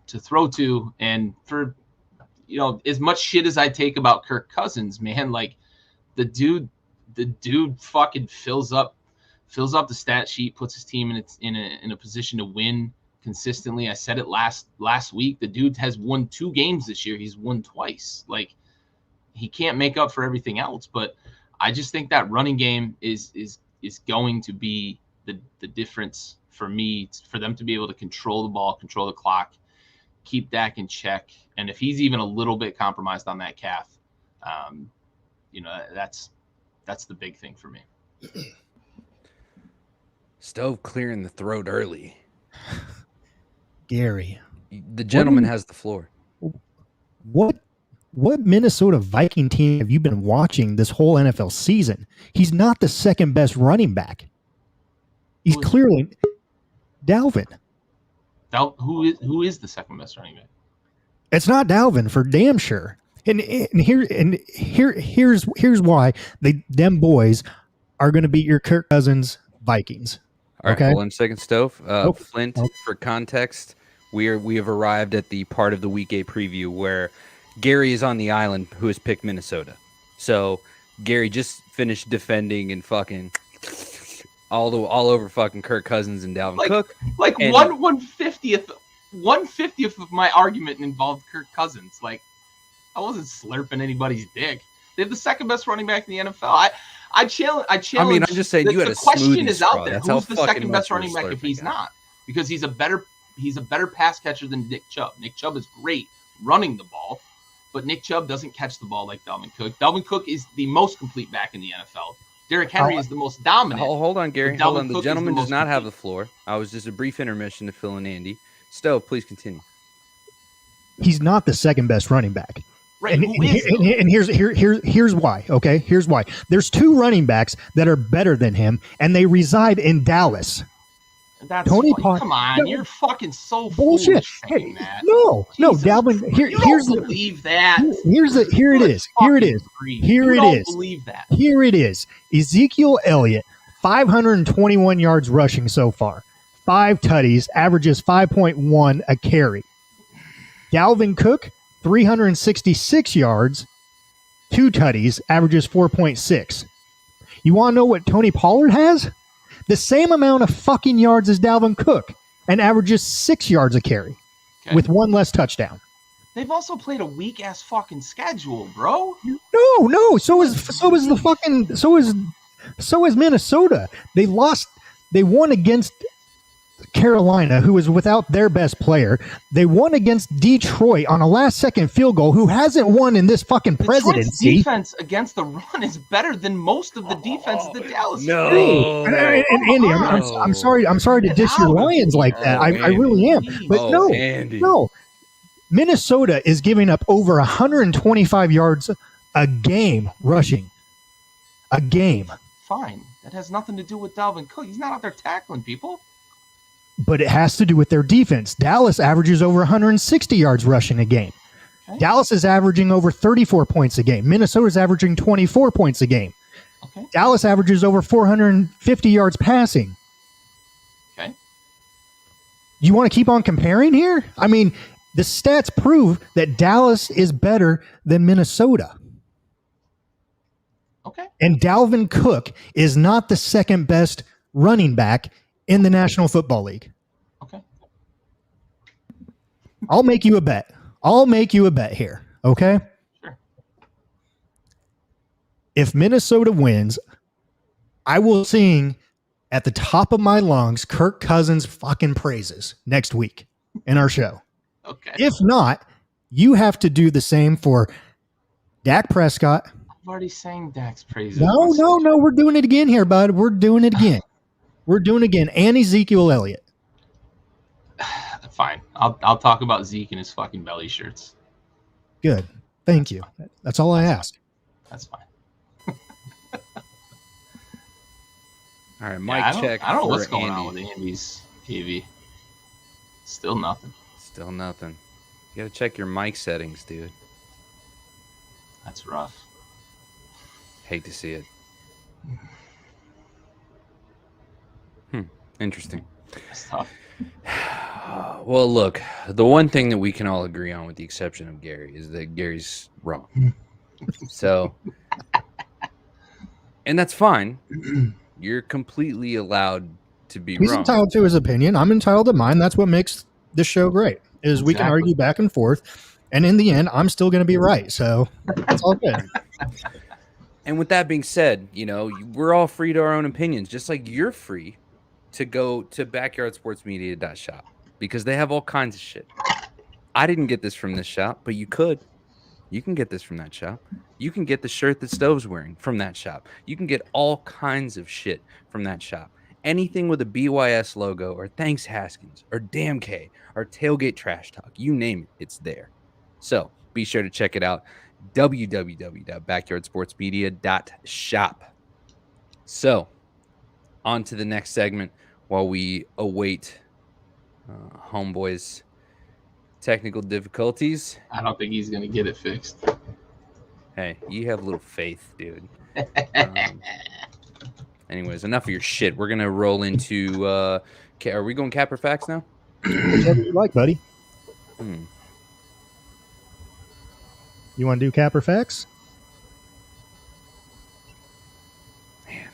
to throw to. And for, as much shit as I take about Kirk Cousins, man, like the dude fucking fills up the stat sheet, puts his team in a position to win consistently. I said it last week. The dude has won 2 games this year. He's won twice. Like, he can't make up for everything else, but I just think that running game is going to be the difference for me, for them to be able to control the ball, control the clock, keep Dak in check. And if he's even a little bit compromised on that calf, that's the big thing for me. Stove clearing the throat early. Gary, the gentleman has the floor. What Minnesota Viking team have you been watching this whole NFL season? He's not the second best running back. He's clearly Dalvin. Who is the second best running back? It's not Dalvin for damn sure. And here's why them boys are going to beat your Kirk Cousins Vikings. All right, okay? hold on a second, Stove. Flint, for context, we have arrived at the part of the Week 8 preview where Gary is on the island who has picked Minnesota. So Gary just finished defending and fucking all over fucking Kirk Cousins and Dalvin Cook. Like 1/50th of my argument involved Kirk Cousins. Like, I wasn't slurping anybody's dick. They have the second best running back in the NFL. I challenge. I mean, I'm just saying you had a question is out there. That's Who's the second best running back if he's not? Because he's a better pass catcher than Nick Chubb. Nick Chubb is great running the ball, but Nick Chubb doesn't catch the ball like Dalvin Cook. Dalvin Cook is the most complete back in the NFL. Derrick Henry is the most dominant. Hold on, Gary. Hold on. The gentleman does not have the floor. I was just a brief intermission to Phil and Andy. Stove, please continue. He's not the second best running back. Right. And here's why. Okay, here's why. There's 2 running backs that are better than him, and they reside in Dallas. That's Tony Pollard. Come on, you're fucking so bullshit. Saying that. No, Dalvin. Here's don't believe that. Here it is. Here it is. Believe that. Here it is. Ezekiel Elliott, 521 yards rushing so far, 5 tutties, averages 5.1 a carry. Dalvin Cook, 366 yards, 2 tutties, averages 4.6. You want to know what Tony Pollard has? The same amount of fucking yards as Dalvin Cook and averages 6 yards a carry with 1 less touchdown. They've also played a weak ass fucking schedule, bro. No. So is Minnesota. They won against Carolina, who was without their best player. They won against Detroit on a last-second field goal, who hasn't won in this fucking presidency. Detroit's defense against the run is better than most of the defenses that Dallas. No, and Andy, I'm sorry to diss your Lions like that. I really am, but no. Minnesota is giving up over 125 yards a game rushing. A game. Fine, that has nothing to do with Dalvin Cook. He's not out there tackling people. But it has to do with their defense. Dallas averages over 160 yards rushing a game. Okay. Dallas is averaging over 34 points a game. Minnesota's averaging 24 points a game. Okay. Dallas averages over 450 yards passing. Okay. You want to keep on comparing here? I mean, the stats prove that Dallas is better than Minnesota. Okay. And Dalvin Cook is not the second best running back in the National Football League. Okay. I'll make you a bet here, okay? Sure. If Minnesota wins, I will sing at the top of my lungs Kirk Cousins fucking praises next week in our show. Okay. If not, you have to do the same for Dak Prescott. I've already sang Dak's praises. No, we're doing it again here, bud. We're doing it again. And Ezekiel Elliott. Fine. I'll talk about Zeke and his fucking belly shirts. Good. Thank you. That's all I ask. That's fine. All right, mic check. I don't know what's for going Andy. on with Andy's KV. Still nothing. You got to check your mic settings, dude. That's rough. Hate to see it. Interesting. That's tough. Well, look, the one thing that we can all agree on, with the exception of Gary, is that Gary's wrong. So, and that's fine. You're completely allowed to be He's wrong. entitled to his opinion. I'm entitled to mine. That's what makes this show great. Is we can Exactly. argue back and forth, and in the end, I'm still going to be right. So it's all good. And with that being said, we're all free to our own opinions, just like you're free to go to backyardsportsmedia.shop because they have all kinds of shit. I didn't get this from this shop, but you could. You can get this from that shop. You can get the shirt that Stove's wearing from that shop. You can get all kinds of shit from that shop. Anything with a BYS logo or Thanks Haskins or Damn K or Tailgate Trash Talk, you name it, it's there. So be sure to check it out. www.backyardsportsmedia.shop. So on to the next segment while we await Homeboy's technical difficulties. I don't think he's gonna get it fixed. Hey, you have a little faith, dude. Anyways, enough of your shit. We're gonna roll into. Are we going cap or facts now? Whatever you like, buddy. You want to do cap or facts? Man,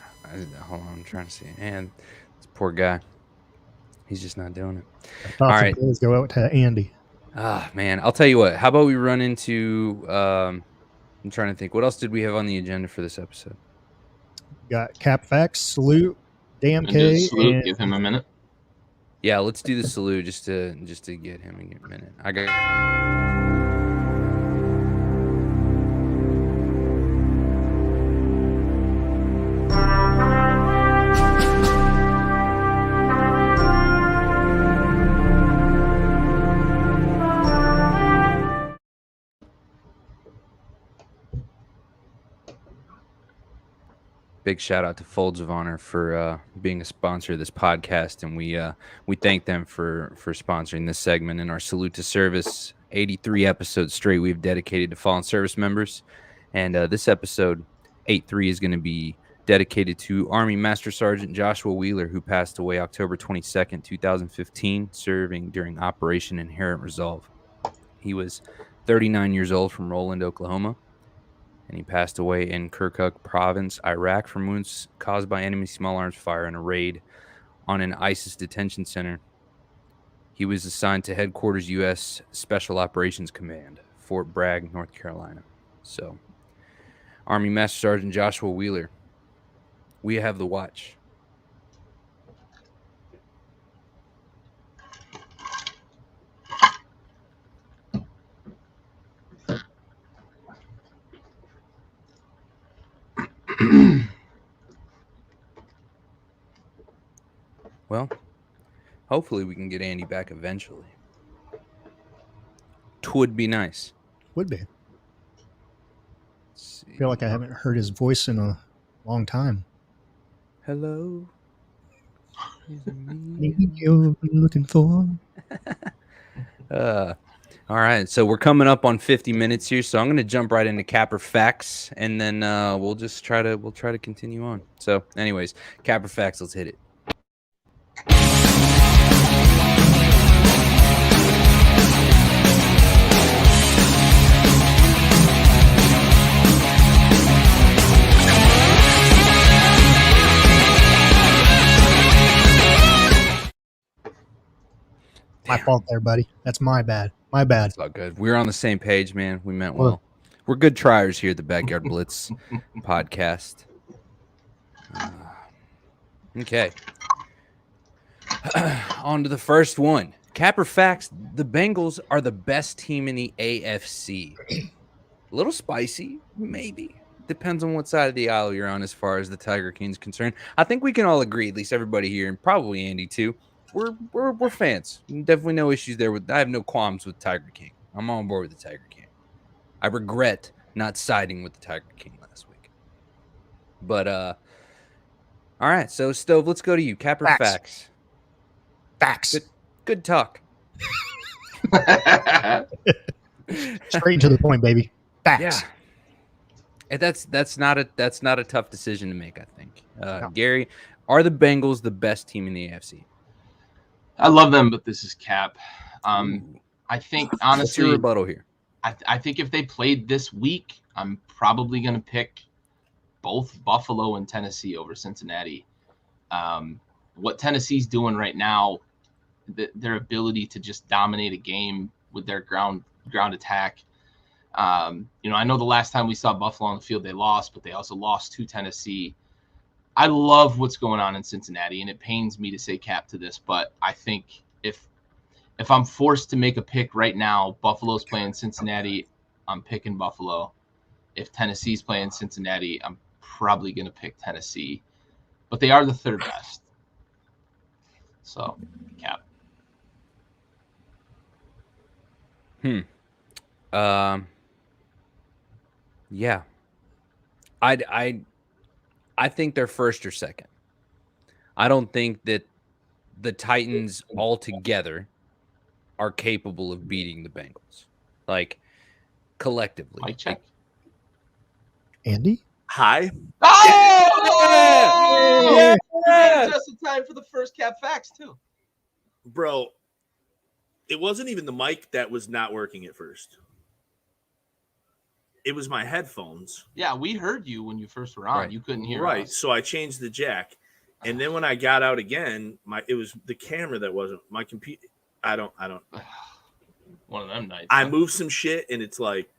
hold on. I'm trying to see. Man, this poor guy. He's just not doing it. All right. Let's go out to Andy. Man, I'll tell you what. How about we run into? I'm trying to think. What else did we have on the agenda for this episode? Got cap facts, salute, damn And do a K, salute, and give him a minute. Yeah, let's do the salute just to get him a minute. I got. Big shout out to Folds of Honor for being a sponsor of this podcast, and we thank them for sponsoring this segment. And our salute to service, 83 episodes straight we've dedicated to fallen service members, and this episode 83 is going to be dedicated to Army Master Sergeant Joshua Wheeler, who passed away October 22nd, 2015, serving during Operation Inherent Resolve. He was 39 years old from Roland, Oklahoma. And he passed away in Kirkuk Province, Iraq, from wounds caused by enemy small arms fire in a raid on an ISIS detention center. He was assigned to Headquarters U.S. Special Operations Command, Fort Bragg, North Carolina. So, Army Master Sergeant Joshua Wheeler, we have the watch. Well, hopefully we can get Andy back eventually. Twould be nice. would be. I feel like I haven't heard his voice in a long time. Hello. You're looking for. All right, so we're coming up on 50 minutes here, so I'm going to jump right into Capper Facts, and then we'll try to continue on. So, anyways, Capper Facts, let's hit it. My fault there, buddy. That's my bad. My bad. It's all good. We're on the same page, man. We meant well. We're good triers here at the Backyard Blitz podcast. Okay. On to the first one. Capper Facts, the Bengals are the best team in the AFC. A little spicy, maybe. Depends on what side of the aisle you're on as far as the Tiger King's concerned. I think we can all agree, at least everybody here, and probably Andy too, we're fans. Definitely no issues there. I have no qualms with Tiger King. I'm on board with the Tiger King. I regret not siding with the Tiger King last week. But all right, so Stove, let's go to you. Capper Facts. Facts. Good talk. Straight to the point, baby. Facts. Yeah. And that's not a tough decision to make, I think. Gary, are the Bengals the best team in the AFC? I love them, but this is Cap. Ooh. I think What's your honestly, rebuttal here? I think if they played this week, I'm probably going to pick both Buffalo and Tennessee over Cincinnati. What Tennessee's doing right now, their ability to just dominate a game with their ground attack. I know the last time we saw Buffalo on the field, they lost, but they also lost to Tennessee. I love what's going on in Cincinnati, and it pains me to say Cap to this, but I think if I'm forced to make a pick right now, Buffalo's playing Cincinnati, I'm picking Buffalo. If Tennessee's playing Cincinnati, I'm probably going to pick Tennessee. But they are the third best. So, Cap. Yeah. I think they're first or second. I don't think that the Titans altogether are capable of beating the Bengals, like collectively. Mic check. Andy? Hi. Oh! Yeah! Just in time for the first Cap facts, too. Bro, it wasn't even the mic that was not working at first. It was my headphones. Yeah, we heard you when you first were on. Right. You couldn't hear Right. us. So I changed the jack. And then when I got out again, it was the camera that wasn't my computer. I don't. One of them nights. I moved some shit and it's like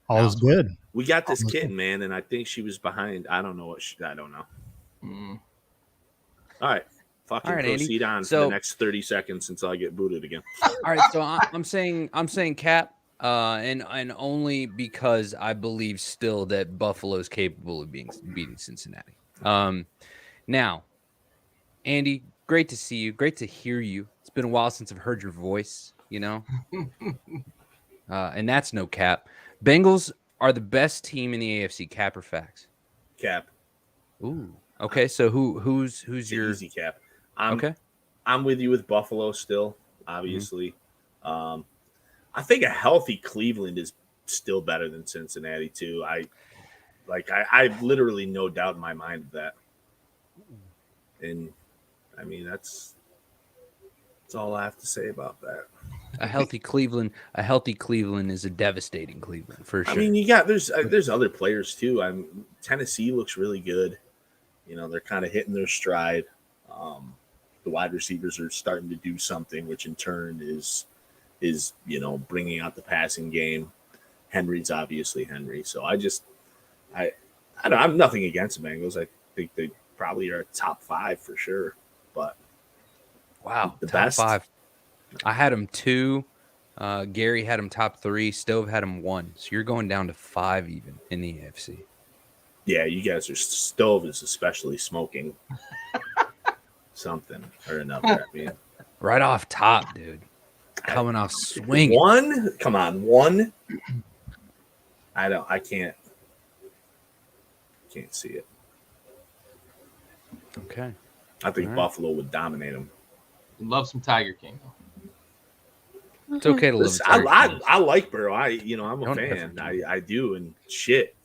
All is good. we got this kitten, man, and I think she was behind. I don't know I don't know. All right. Fucking All right, proceed Andy. on for So- the next 30 seconds until I get booted again. All right, so I'm saying Cap, and only because I believe still that Buffalo is capable of beating Cincinnati. Now, Andy, great to see you. Great to hear you. It's been a while since I've heard your voice. And that's no cap. Bengals are the best team in the AFC. Cap or facts? Cap. Ooh. Okay, so who's It's your easy cap. okay? I'm with you with Buffalo still, obviously. I think a healthy Cleveland is still better than Cincinnati too. I literally no doubt in my mind of that. And I mean that's all I have to say about that. A healthy Cleveland is a devastating Cleveland for sure. I mean, there's other players too. Tennessee looks really good. They're kind of hitting their stride. The wide receivers are starting to do something, which in turn is bringing out the passing game. Henry's obviously Henry. So I'm nothing against the Bengals. I think they probably are top 5 for sure. But wow, the top best 5. I had him 2. Gary had him top 3. Stove had him 1. So you're going down to 5 even in the AFC. Yeah, you guys are. Stove is especially smoking something or another. I mean, Right off top, dude. Coming off swinging. 1. Come on, 1. I can't see it. Okay. I think All right. Buffalo would dominate them. Love some Tiger King. It's okay to Listen, live. I like Burrow. I'm a Don't fan. ever do I do. And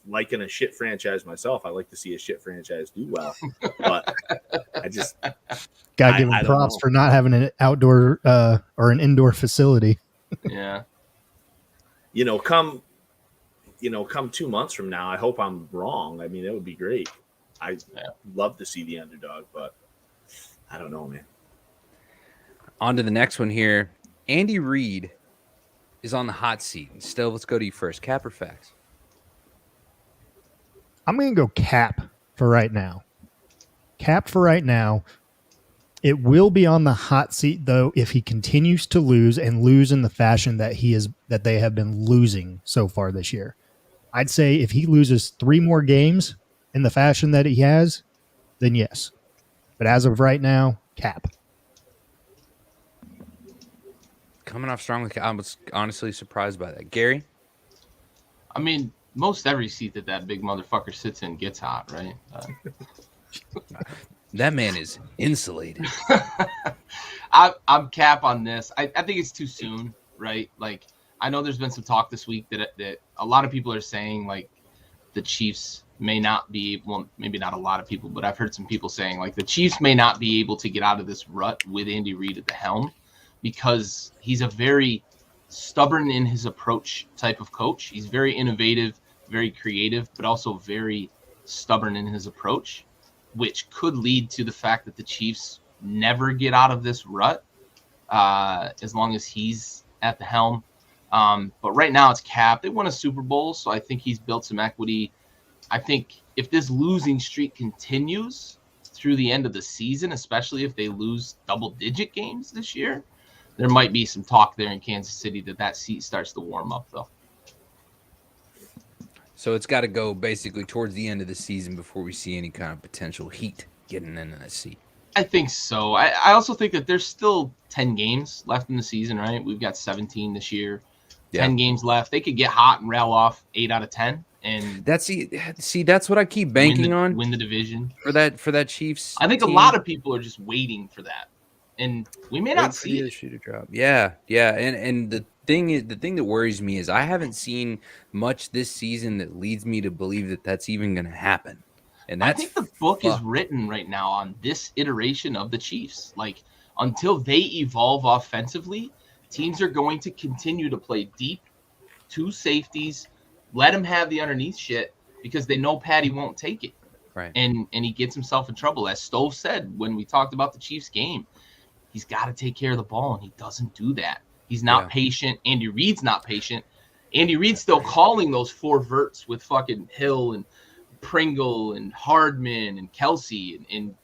liking a shit franchise myself, I like to see a shit franchise do well. But I just Got to give I him don't props know. for not having an outdoor or an indoor facility. Yeah. come 2 months from now, I hope I'm wrong. I mean, that would be great. I'd love to see the underdog, but I don't know, man. On to the next one here. Andy Reid is on the hot seat. Stove, let's go to you first. Cap or facts? I'm going to go Cap for right now. Cap for right now. It will be on the hot seat though if he continues to lose and lose in the fashion that they have been losing so far this year. I'd say if he loses 3 more games in the fashion that he has, then yes. But as of right now, Cap. Coming off strong with Cap. I was honestly surprised by that. Gary? I mean, most every seat that big motherfucker sits in gets hot, right? That man is insulated. I'm Cap on this. I think it's too soon, right? Like, I know there's been some talk this week that a lot of people are saying, like, the Chiefs may not be, well, maybe not a lot of people, but I've heard some people saying like the Chiefs may not be able to get out of this rut with Andy Reid at the helm because he's a very stubborn in his approach type of coach. He's very innovative, very creative, but also very stubborn in his approach, which could lead to the fact that the Chiefs never get out of this rut as long as he's at the helm. But right now it's Cap. They won a Super Bowl, so I think he's built some equity. I think if this losing streak continues through the end of the season, especially if they lose double-digit games this year, there might be some talk there in Kansas City that seat starts to warm up, though. So it's got to go basically towards the end of the season before we see any kind of potential heat getting into that seat. I think so. I also think that there's still 10 games left in the season, right? We've got 17 this year. 10 games left. They could get hot and rail off 8 out of 10. And that's that's what I keep banking on. Win the division for that Chiefs. I think team. A lot of people are just waiting for that, and we may not see it. Shoot a drop. Yeah. And the thing that worries me is I haven't seen much this season that leads me to believe that that's even going to happen. And that's I think the book is written right now on this iteration of the Chiefs. Like until they evolve offensively, teams are going to continue to play deep, 2 safeties. Let him have the underneath shit because they know Patty won't take it. Right. And he gets himself in trouble. As Stove said when we talked about the Chiefs game, he's got to take care of the ball, and he doesn't do that. He's not patient. Andy Reid's not patient. Andy Reid's still calling those 4 verts with fucking Hill and Pringle and Hardman and Kelsey. And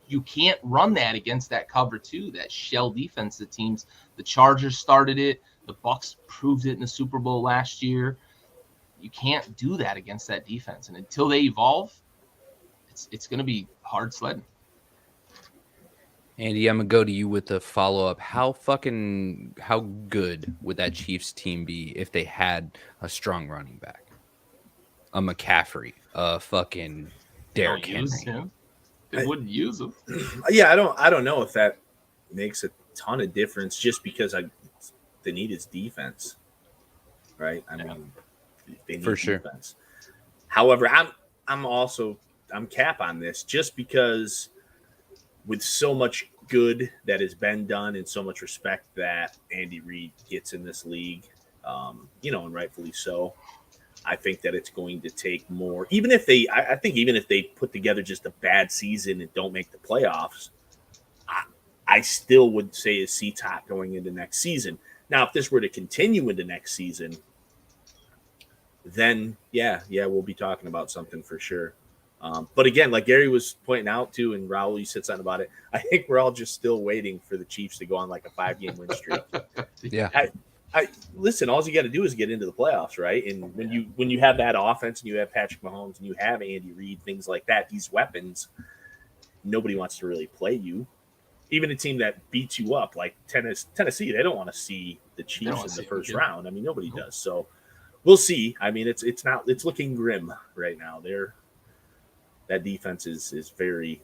you can't run that against that cover 2, that shell defense that teams. The Chargers started it. The Bucks proved it in the Super Bowl last year. You can't do that against that defense. And until they evolve, it's going to be hard sledding. Andy, I'm going to go to you with the follow-up. How good would that Chiefs team be if they had a strong running back? A McCaffrey, a fucking Derrick Henry. They wouldn't use him. Yeah, I don't know if that makes a ton of difference just because the need is defense. Right? I mean, they need for sure. Defense. However, I'm Cap on this just because with so much good that has been done and so much respect that Andy Reid gets in this league, and rightfully so. I think that it's going to take more. Even if they put together just a bad season and don't make the playoffs, I still would say is C-top going into next season. Now, if this were to continue into next season, then we'll be talking about something for sure. But again, like Gary was pointing out too, and Raul, you said something about it. I think we're all just still waiting for the Chiefs to go on like a 5-game win streak. Yeah. I listen. All you got to do is get into the playoffs, right? And when you have that offense, and you have Patrick Mahomes, and you have Andy Reid, things like that, these weapons, nobody wants to really play you. Even a team that beats you up, like Tennessee, they don't want to see the Chiefs in the first round. I mean, nobody does. So we'll see. I mean, it's looking grim right now. That defense is very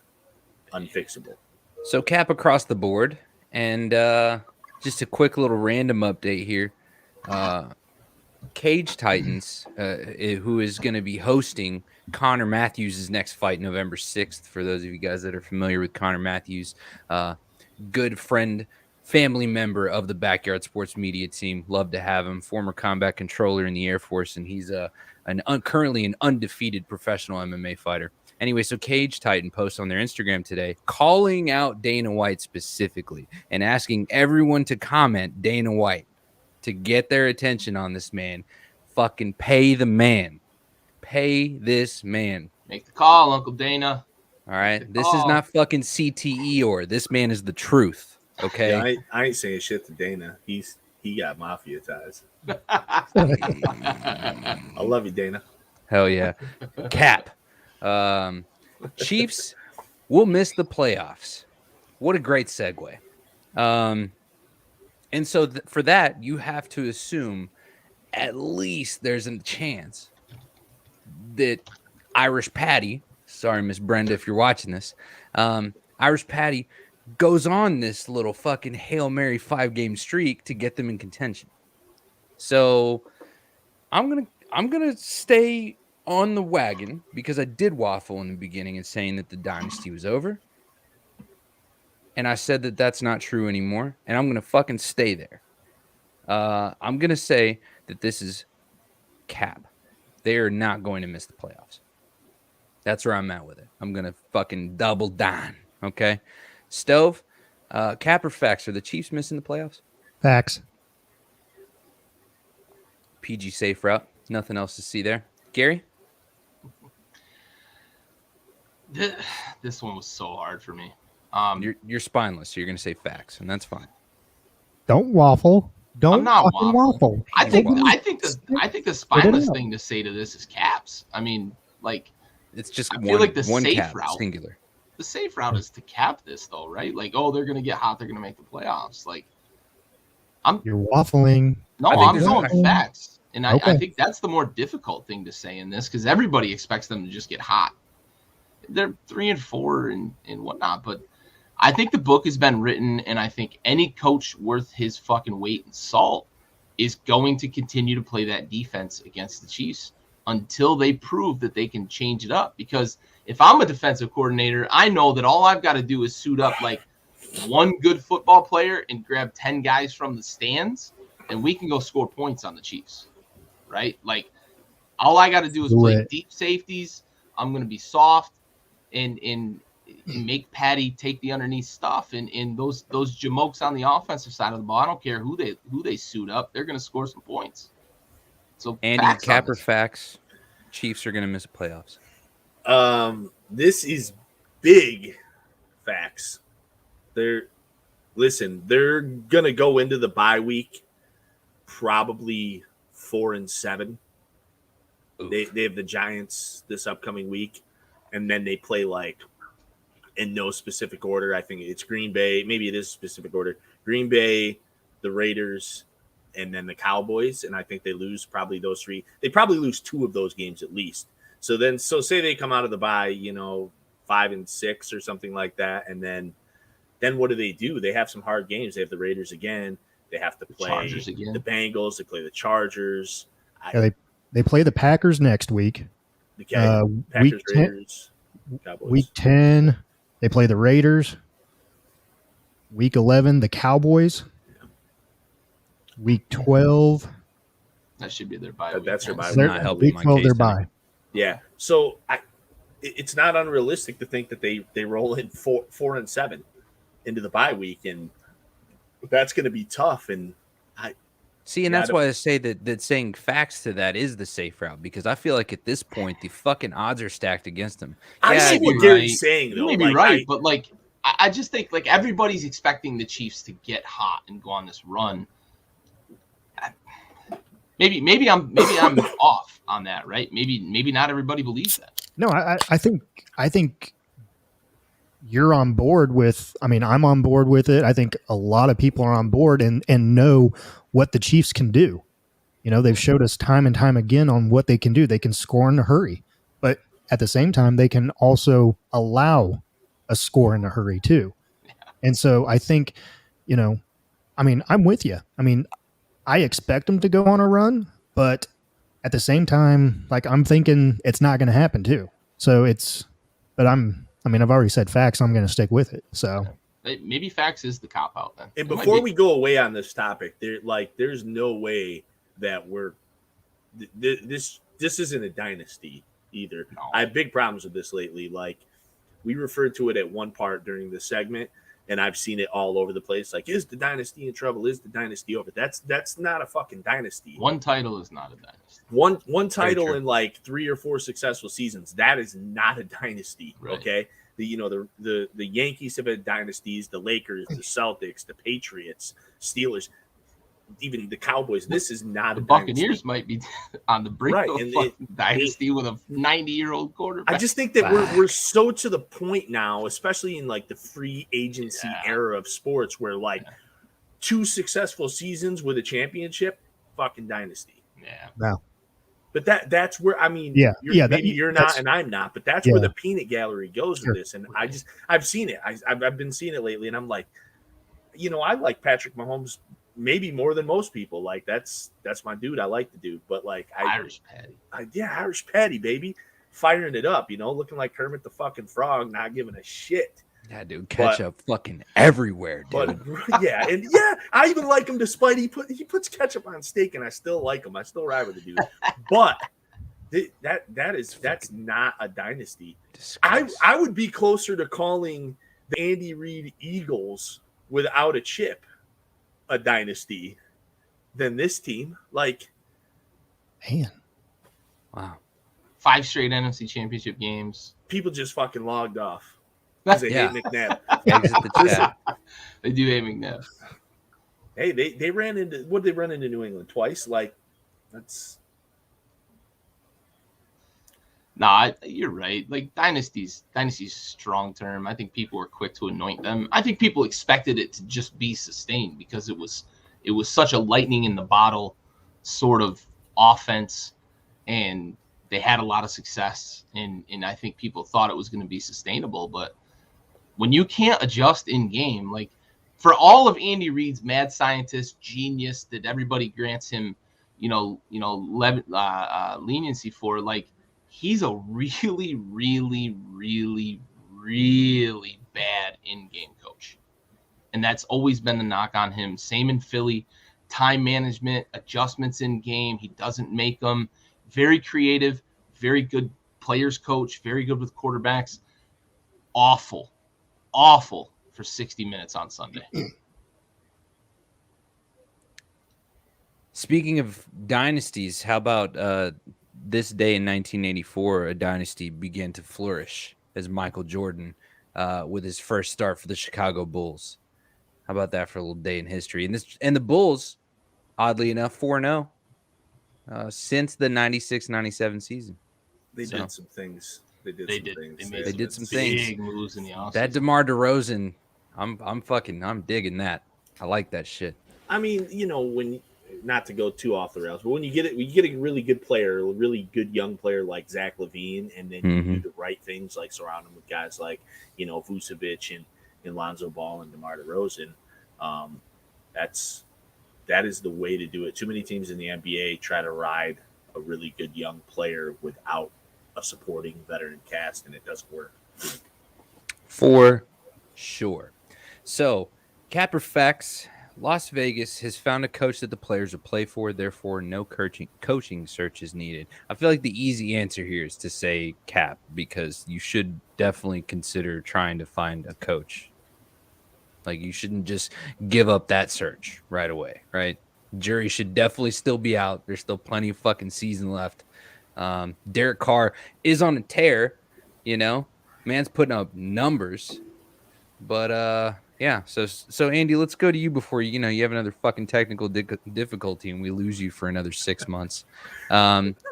unfixable. So Cap across the board, and just a quick little random update here. Cage Titans, who is going to be hosting Connor Matthews' next fight November 6th. For those of you guys that are familiar with Connor Matthews, good friend, family member of the Backyard Sports Media team. Love to have him. Former combat controller in the Air Force, and he's currently an undefeated professional MMA fighter. Anyway, so Cage Titan posts on their Instagram today calling out Dana White specifically and asking everyone to comment Dana White to get their attention on this man. Fucking pay the man. Pay this man. Make the call, Uncle Dana. All right? This is not fucking CTE or this man is the truth. Okay? Yeah, I ain't saying shit to Dana. He got mafia ties. I love you, Dana. Hell yeah. Cap. Chiefs will miss the playoffs. What a great segue. And so for that, you have to assume at least there's a chance that Irish Patty, sorry, Miss Brenda, if you're watching this, Irish Patty goes on this little fucking Hail Mary 5-game streak to get them in contention. So I'm gonna stay on the wagon because I did waffle in the beginning and saying that the dynasty was over. And I said that that's not true anymore. And I'm going to fucking stay there. I'm going to say that this is cap. They are not going to miss the playoffs. That's where I'm at with it. I'm going to fucking double down. Okay. Stove, cap or facts? Are the Chiefs missing the playoffs? Facts. PG safe route. Nothing else to see there. Gary? This one was so hard for me. You're spineless, so you're going to say facts, and that's fine. Don't waffle. Don't I'm not fucking waffling. waffle. I think the spineless thing to say to this is caps. I mean, like, it's just I feel like the one safe cap, route. singular. The safe route is to cap this, though, right? Like, oh, they're gonna get hot, they're gonna make the playoffs. Like, You're waffling. no, I'm going facts, and I Okay. think that's the more difficult thing to say in this because everybody expects them to just get hot. They're 3-4 and whatnot, but I think the book has been written, and I think any coach worth his fucking weight in salt is going to continue to play that defense against the Chiefs until they prove that they can change it up. Because if I'm a defensive coordinator, I know that all I've got to do is suit up like one good football player and grab 10 guys from the stands, and we can go score points on the Chiefs, right? Like, all I got to do is play deep safeties. I'm going to be soft and make Patty take the underneath stuff, and those jamokes on the offensive side of the ball. I don't care who they suit up; they're going to score some points. So, Andy, cap or facts? Chiefs are going to miss the playoffs. This is big facts. They're gonna go into the bye week probably 4-7. They have the Giants this upcoming week, and then they play like in no specific order. I think it's Green Bay. Maybe it is specific order. Green Bay, the Raiders, and then the Cowboys. And I think they lose probably those three. They probably lose 2 of those games at least. So say they come out of the bye, 5-6 or something like that. And then what do? They have some hard games. They have the Raiders again. They have to play the Bengals. They play the Chargers. They play the Packers next week. Packers, week 10, Raiders, Cowboys. Week 10, they play the Raiders. Week 11, the Cowboys. Week 12. That should be their bye. That's their bye. Not helping Week my 12, case their any. bye. Yeah. So it's not unrealistic to think that they roll in 4-7 into the bye week, and that's going to be tough. And that's why I say that saying facts to that is the safe route, because I feel like at this point the fucking odds are stacked against them. I see what Gary's saying, though. You may be right, but like I just think like everybody's expecting the Chiefs to get hot and go on this run. Maybe I'm off on that, right? Maybe not everybody believes that. No, I think you're on board with. I mean, I'm on board with it. I think a lot of people are on board and know what the Chiefs can do. They've showed us time and time again on what they can do. They can score in a hurry, but at the same time, they can also allow a score in a hurry too. Yeah. And so I think, I'm with you. I mean, I expect them to go on a run, but at the same time, like I'm thinking it's not going to happen too. So I've already said facts. I'm going to stick with it. So maybe facts is the cop out then. And before we go away on this topic, there's no way that this isn't a dynasty either. No. I have big problems with this lately. Like we referred to it at one part during the segment, and I've seen it all over the place. Like, is the dynasty in trouble? Is the dynasty over? That's not a fucking dynasty. One title is not a dynasty. One title in like 3 or 4 successful seasons. That is not a dynasty. Right. Okay. The Yankees have had dynasties, the Lakers, the Celtics, the Patriots, Steelers, even the Cowboys. This is not the a Buccaneers dynasty. might be on the brink of a dynasty with a 90-year-old quarterback. I just think that we're so to the point now, especially in like the free agency era of sports, where like 2 successful seasons with a championship, fucking dynasty. Yeah. No. But that's where maybe you're not and I'm not, but that's where the peanut gallery goes with this. And I've seen it. I've been seeing it lately, and I'm like, I like Patrick Mahomes maybe more than most people. Like that's my dude. I like the dude, but like Irish Patty. Irish Patty, baby, firing it up. Looking like Kermit the fucking Frog, not giving a shit. Yeah, dude, ketchup fucking everywhere, dude. But yeah, I even like him despite he puts ketchup on steak, and I still like him. I still ride with the dude. But that's not a dynasty. I would be closer to calling the Andy Reid Eagles without a chip a dynasty than this team. Like, man, wow, 5 straight NFC Championship games. People just fucking logged off because they hate McNabb. Exit the chat. They do hate McNabb. Hey, they ran into New England twice. Like, that's. Nah, you're right. Like dynasty's a strong term. I think people were quick to anoint them. I think people expected it to just be sustained because it was such a lightning in the bottle sort of offense, and they had a lot of success. And I think people thought it was going to be sustainable. But when you can't adjust in game, like for all of Andy Reid's mad scientist genius that everybody grants him, leniency for, like. He's a really, really, really, really bad in-game coach. And that's always been the knock on him. Same in Philly. Time management, adjustments in game. He doesn't make them. Very creative, very good players coach, very good with quarterbacks. Awful for 60 minutes on Sunday. Speaking of dynasties, how about this day in 1984, a dynasty began to flourish as Michael Jordan with his first start for the Chicago Bulls. How about that for a little day in history? And the Bulls, oddly enough, 4-0 since the 96-97 season. They did some things. They did some things. Big moves in the offseason. That DeMar DeRozan, I'm digging that. I like that shit. I mean, when. Not to go too off the rails, but when you get a really good player, a really good young player like Zach LaVine, and then you do the right things, like surround him with guys like Vucevic and Lonzo Ball and DeMar DeRozan, that is the way to do it. Too many teams in the NBA try to ride a really good young player without a supporting veteran cast, and it doesn't work. For sure. So, Capper Facts. Las Vegas has found a coach that the players will play for, therefore no coaching search is needed. I feel like the easy answer here is to say Cap, because you should definitely consider trying to find a coach. Like, you shouldn't just give up that search right away, right? Jury should definitely still be out. There's still plenty of fucking season left. Derek Carr is on a tear, man's putting up numbers, but yeah, so Andy, let's go to you before you have another fucking technical difficulty and we lose you for another 6 months.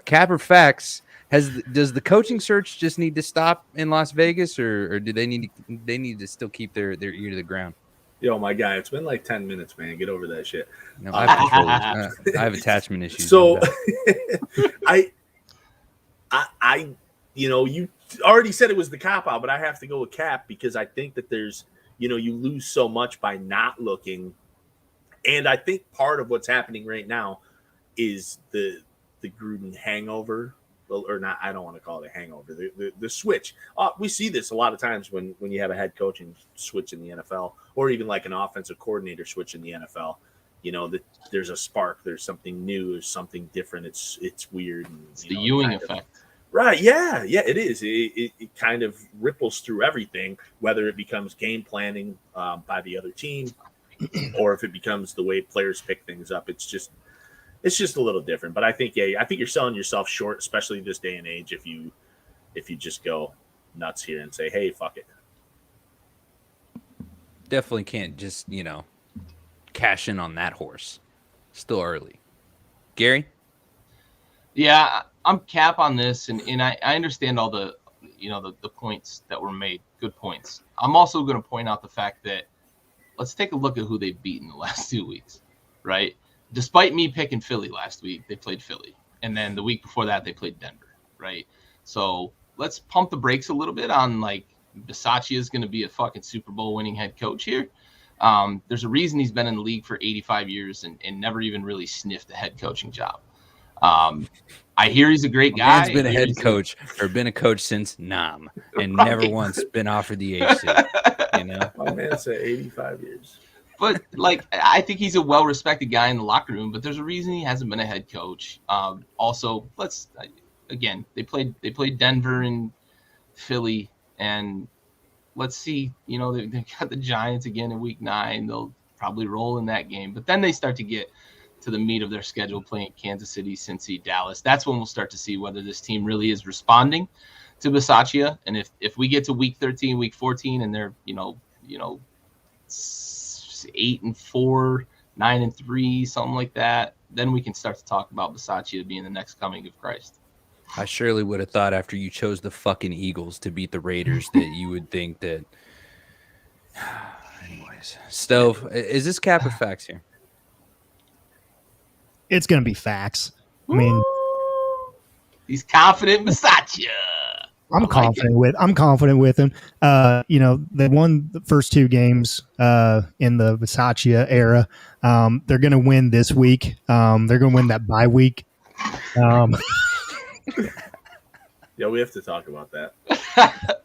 Capper Facts, does the coaching search just need to stop in Las Vegas, or do they need to still keep their ear to the ground? Yo, my guy, it's been like 10 minutes, man. Get over that shit. No, I have controllers. I have attachment issues. So, I you already said it was the cop out, but I have to go with Cap because I think that there's. You lose so much by not looking. And I think part of what's happening right now is the Gruden hangover, or not. I don't want to call it a hangover. The switch. We see this a lot of times when you have a head coaching switch in the NFL, or even like an offensive coordinator switch in the NFL. That there's a spark. There's something new. There's something different. It's weird. And, it's the Ewing effect. Right. Yeah, it is. It kind of ripples through everything, whether it becomes game planning by the other team or if it becomes the way players pick things up. It's just a little different. But I think you're selling yourself short, especially this day and age, if you just go nuts here and say, hey, fuck it. Definitely can't just, cash in on that horse. Still early. Gary? Yeah, I'm Cap on this, and I understand all the the points that were made. Good points. I'm also going to point out the fact that let's take a look at who they've beaten the last 2 weeks, right? Despite me picking Philly last week, they played Philly, and then the week before that they played Denver, right? So let's pump the brakes a little bit on like Bisaccia is going to be a fucking Super Bowl winning head coach here. There's a reason he's been in the league for 85 years and never even really sniffed a head coaching job. I hear he's a great guy. He's been a head coach or been a coach since Nam and Right. never once been offered the AC. You know, My man said 85 years. But like, I think he's a well-respected guy in the locker room. But there's a reason he hasn't been a head coach. Also, they played Denver and Philly, and let's see. You know, they got the Giants again in Week 9. They'll probably roll in that game. But then they start to get to the meat of their schedule, playing Kansas City, Cincy, Dallas. That's when we'll start to see whether this team really is responding to Bisaccia. And if we get to Week 13, Week 14, and they're 8-4, 9-3, something like that, then we can start to talk about Bisaccia being the next coming of Christ. I surely would have thought after you chose the fucking Eagles to beat the Raiders that you would think that. Anyways, Stove, is this cap or facts here? It's going to be facts. I mean, He's confident in Bisaccia. I'm confident with him. They won the first 2 games in the Bisaccia era. They're going to win this week. They're going to win that bye week. Yeah, we have to talk about that.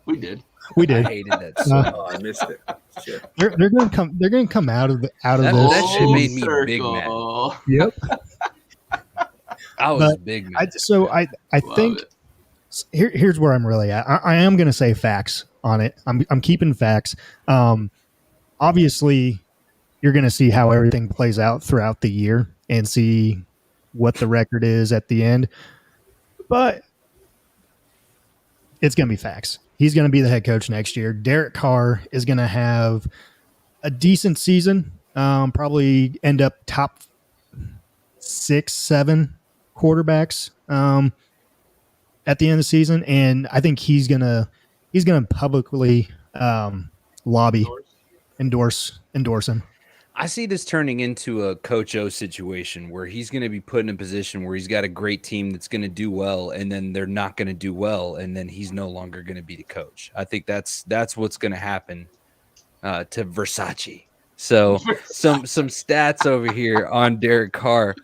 We did. We did. I hated that so much. Oh, I missed it. Shit. They're going to come. They're going to come out of this. That shit made me Full big mad. circle. Yep. I was big man. I think it. here's where I'm really at. I am going to say facts on it. I'm keeping facts. Obviously, you're going to see how everything plays out throughout the year and see what the record is at the end. But it's going to be facts. He's going to be the head coach next year. Derek Carr is going to have a decent season. Probably end up top 6-7 quarterbacks at the end of the season, and I think he's gonna publicly endorse him. I see this turning into a Coach O situation where he's going to be put in a position where he's got a great team that's going to do well, and then they're not going to do well, and then he's no longer going to be the coach. I think that's what's going to happen to Versace. So some stats over here on Derek Carr.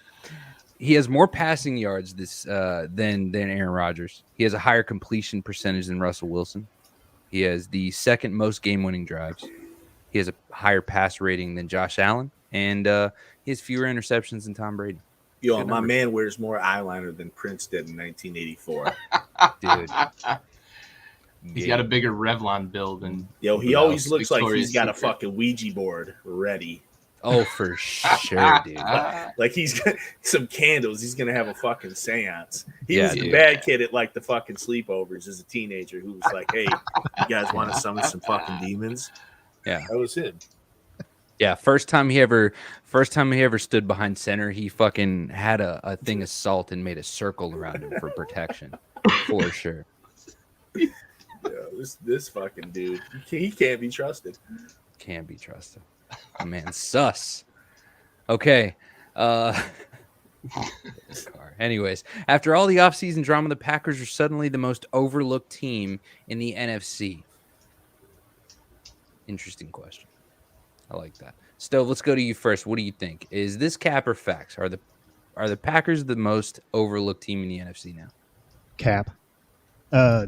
He has more passing yards than Aaron Rodgers. He has a higher completion percentage than Russell Wilson. He has the second most game-winning drives. He has a higher pass rating than Josh Allen, and he has fewer interceptions than Tom Brady. Yo, my man wears more eyeliner than Prince did in 1984. Dude. He's got a bigger Revlon build than. Yo, he always looks like he's got a fucking Ouija board ready. Oh, for sure, dude. Like he's got some candles. He's gonna have a fucking seance. He was the dude. bad kid at like the fucking sleepovers as a teenager who was like, "Hey, you guys want to summon some fucking demons?" Yeah, that was him. Yeah, first time he ever stood behind center, he fucking had a thing of salt and made a circle around him for protection, for sure. Yeah, this fucking dude, he can't be trusted. Can't be trusted. Oh, man, sus. Okay. Anyways, after all the offseason drama, the Packers are suddenly the most overlooked team in the NFC. Interesting question. I like that. Stove, let's go to you first. What do you think? Is this cap or facts? Are the Packers the most overlooked team in the NFC now? Cap. I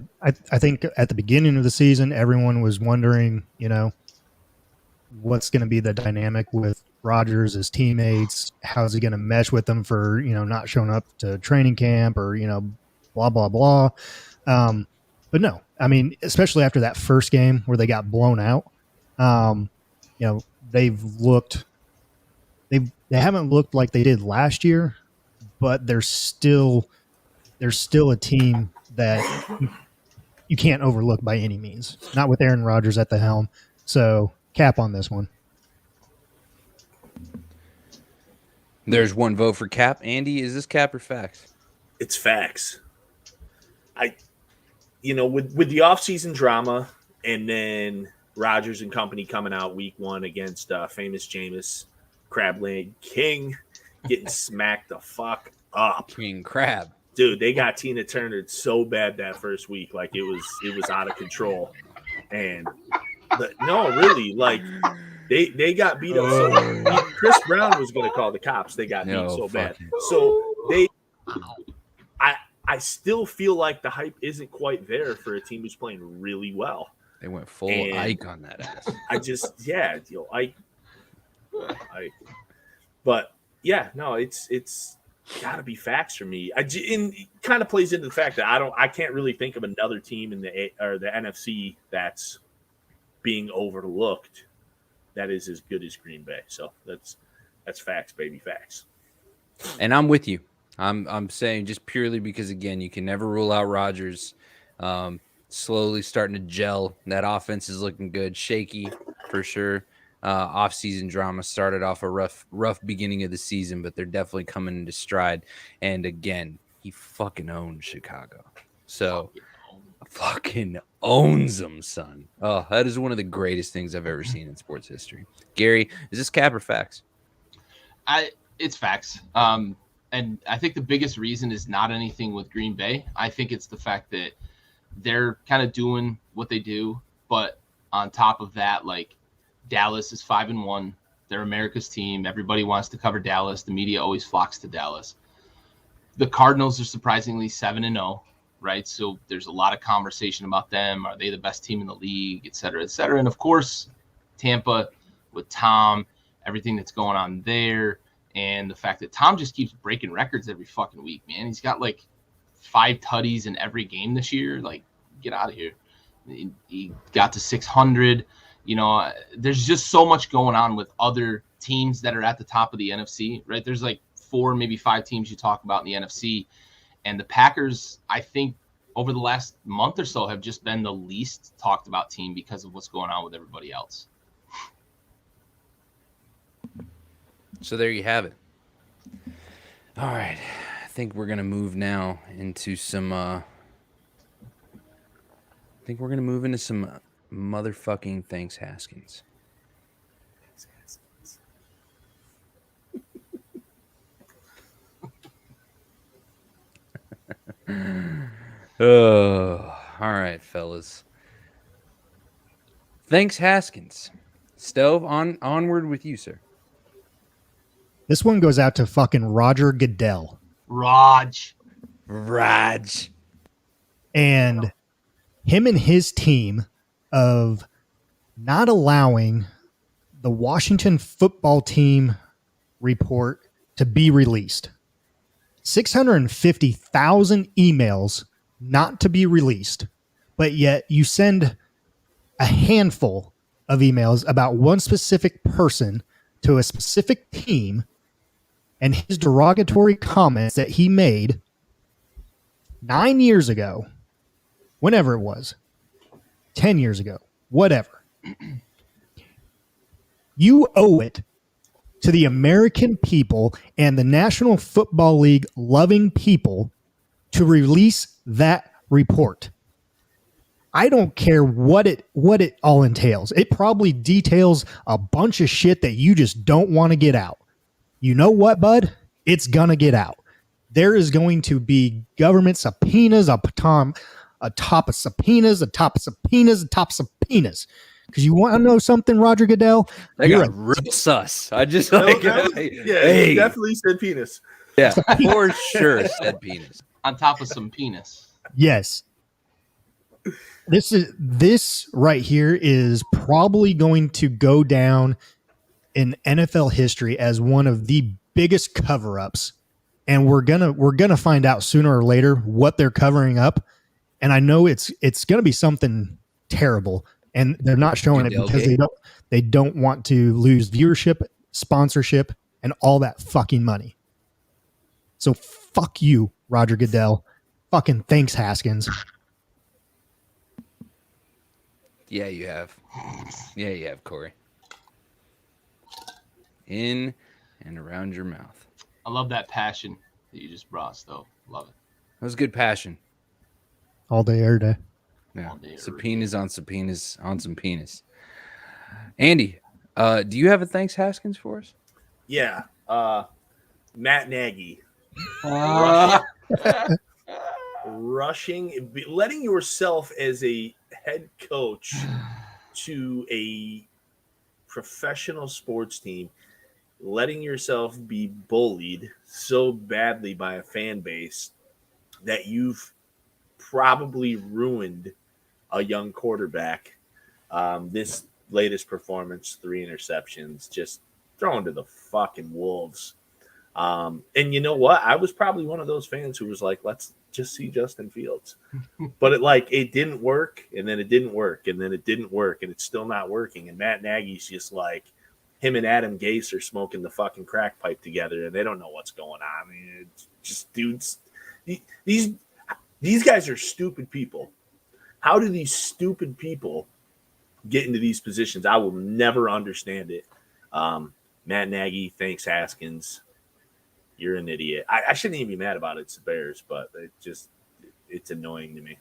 think at the beginning of the season, everyone was wondering, what's going to be the dynamic with Rodgers, his teammates? How's he going to mesh with them for, not showing up to training camp or, blah, blah, blah. But no, I mean, especially after that first game where they got blown out, they haven't looked like they did last year, but they're still a team that you can't overlook by any means, not with Aaron Rodgers at the helm. So cap on this one. There's one vote for cap. Andy, is this cap or facts? It's facts. With the offseason drama and then Rodgers and company coming out week 1 against famous Jameis Crabland King getting smacked the fuck up. King Crab. Dude, they got Tina Turner so bad that first week, like it was out of control. And no, really, like They got beat up so bad. Chris Brown was going to call the cops. They got beat so bad. So I still feel like the hype isn't quite there for a team who's playing really well. They went full Ike on that ass. But yeah, no, it's got to be facts for me. And it kind of plays into the fact that I can't really think of another team in the NFC that's being overlooked that is as good as Green Bay. So that's facts, baby, facts. And I'm with you. I'm saying just purely because, again, you can never rule out Rodgers. Slowly starting to gel. That offense is looking good. Shaky for sure. Off-season drama started off a rough beginning of the season, but they're definitely coming into stride. And again, he fucking owns Chicago. So fucking owns them, son. Oh, that is one of the greatest things I've ever seen in sports history. Gary, is this cap or facts? It's facts. And I think the biggest reason is not anything with Green Bay. I think it's the fact that they're kind of doing what they do, but on top of that, like, Dallas is 5-1. They're America's team. Everybody wants to cover Dallas. The media always flocks to Dallas. The Cardinals are surprisingly 7-0, right? So there's a lot of conversation about them. Are they the best team in the league, et cetera, et cetera? And of course, Tampa with Tom, everything that's going on there, and the fact that Tom just keeps breaking records every fucking week, man. He's got like 5 tutties in every game this year. Like, get out of here. He got to 600. You know, there's just so much going on with other teams that are at the top of the NFC, right? There's like 4, maybe 5 teams you talk about in the NFC. And the Packers, I think, over the last month or so have just been the least talked about team because of what's going on with everybody else. So there you have it. All right. I think we're going to move now into some motherfucking Thanks Haskins. Oh, all right, fellas. Thanks Haskins. Stove, onward with you, sir. This one goes out to fucking Roger Goodell. Raj. And him and his team of not allowing the Washington football team report to be released. 650,000 emails not to be released, but yet you send a handful of emails about one specific person to a specific team and his derogatory comments that he made 9 years ago, whenever it was, 10 years ago, whatever. You owe it to the American people and the National Football League loving people to release that report. I don't care what it all entails. It probably details a bunch of shit that you just don't want to get out. You know what, bud? It's gonna get out. There is going to be government subpoenas atop of subpoenas, atop of subpoenas, atop of subpoenas. Because you want to know something, Roger Goodell? They got real sus. I just like, he definitely said penis. Yeah, for sure said penis. On top of some penis. Yes. This right here is probably going to go down in NFL history as one of the biggest cover-ups. And we're gonna find out sooner or later what they're covering up. And I know it's gonna be something terrible. And they're not showing it because they don't want to lose viewership, sponsorship, and all that fucking money. So fuck you, Roger Goodell. Fucking thanks, Haskins. Yeah, you have. Yeah, you have, Corey. In and around your mouth. I love that passion that you just brought, though. Love it. That was good passion. All day, every day. Yeah. Subpoenas on subpoenas on some penis. Andy, do you have a thanks Haskins for us? Yeah. Matt Nagy. Rushing, letting yourself as a head coach to a professional sports team letting yourself be bullied so badly by a fan base that you've probably ruined a young quarterback. This latest performance, 3 interceptions, just thrown to the fucking wolves. And you know what? I was probably one of those fans who was like, let's just see Justin Fields. But it didn't work, and then it didn't work, and then it didn't work, and it's still not working. And Matt Nagy's just like, him and Adam Gase are smoking the fucking crack pipe together, and they don't know what's going on. I mean, it's just dudes. These guys are stupid people. How do these stupid people get into these positions? I will never understand it. Matt Nagy, thanks Haskins. You're an idiot. I shouldn't even be mad about it. It's the Bears, but it's annoying to me.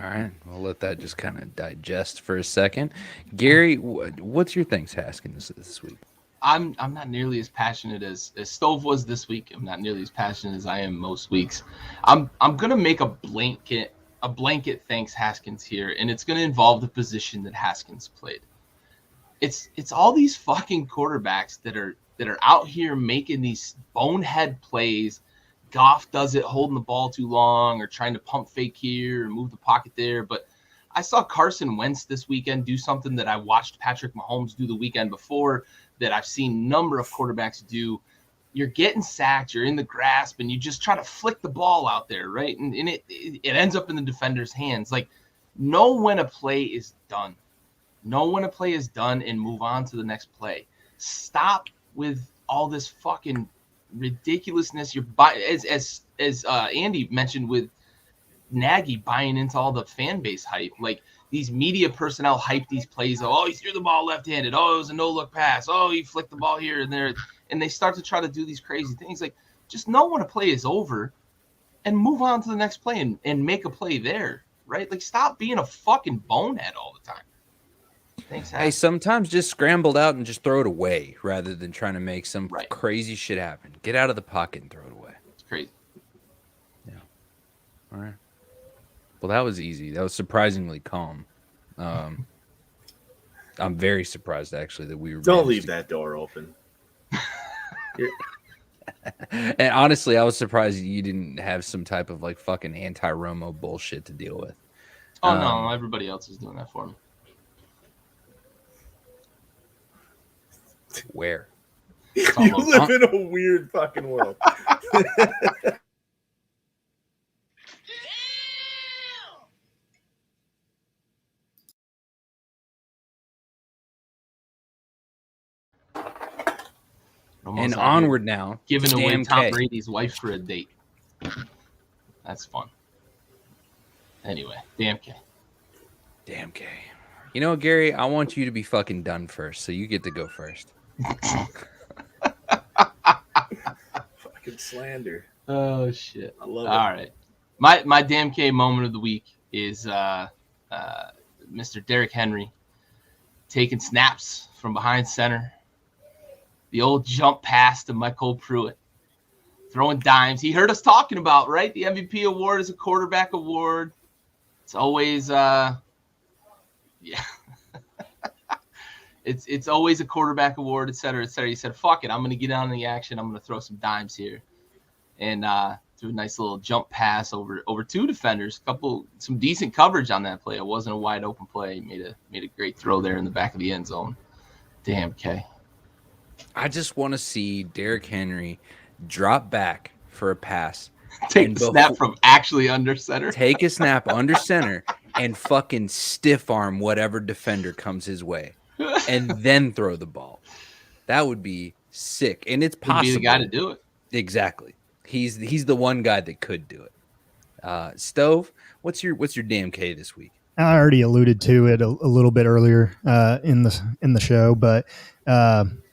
All right, we'll let that just kind of digest for a second. Gary, what's your thanks Haskins this week? I'm not nearly as passionate as Stove was this week. I'm not nearly as passionate as I am most weeks. I'm gonna make a blanket thanks Haskins here, and it's gonna involve the position that Haskins played. It's all these fucking quarterbacks that are out here making these bonehead plays. Goff does it holding the ball too long or trying to pump fake here or move the pocket there. But I saw Carson Wentz this weekend do something that I watched Patrick Mahomes do the weekend before, that I've seen a number of quarterbacks do. You're getting sacked, you're in the grasp, and you just try to flick the ball out there, right? And it ends up in the defender's hands. Like, know when a play is done. Know when a play is done and move on to the next play. Stop with all this fucking ridiculousness. You're as Andy mentioned with Nagy buying into all the fan base hype. Like, these media personnel hype these plays. Oh, he threw the ball left-handed. Oh, it was a no-look pass. Oh, he flicked the ball here and there. And they start to try to do these crazy things. Like, just know when a play is over and move on to the next play and make a play there, right? Like, stop being a fucking bonehead all the time. Thanks, Hey, sometimes just scramble out and just throw it away rather than trying to make some crazy shit happen. Get out of the pocket and throw it away. It's crazy. Yeah. All right. Well, that was easy. That was surprisingly calm. I'm very surprised, actually, that we were. Don't leave that door open. And honestly, I was surprised you didn't have some type of like fucking anti-Romo bullshit to deal with. Oh, no. Everybody else is doing that for me. Where? You live in a weird fucking world. And onward now. Giving away Tom Brady's wife for a date. That's fun. Anyway, damn K. Damn K. You know, Gary, I want you to be fucking done first, so you get to go first. Fucking slander. Oh shit! I love it. All right, my damn K moment of the week is Mr. Derrick Henry taking snaps from behind center. The old jump pass to Michael Pruitt, throwing dimes. He heard us talking about, right? The MVP award is a quarterback award. It's always It's always a quarterback award, et cetera, et cetera. He said, fuck it, I'm going to get on the action. I'm going to throw some dimes here. And threw a nice little jump pass over 2 defenders, some decent coverage on that play. It wasn't a wide open play. Made a great throw there in the back of the end zone. Damn, K. I just want to see Derrick Henry drop back for a pass. Take the snap from actually under center. Take a snap under center and fucking stiff arm whatever defender comes his way. And then throw the ball. That would be sick, and it's possible. He'd be the guy to do it. Exactly. He's the one guy that could do it. Stove, what's your damn K this week? I already alluded to it a little bit earlier in the show, but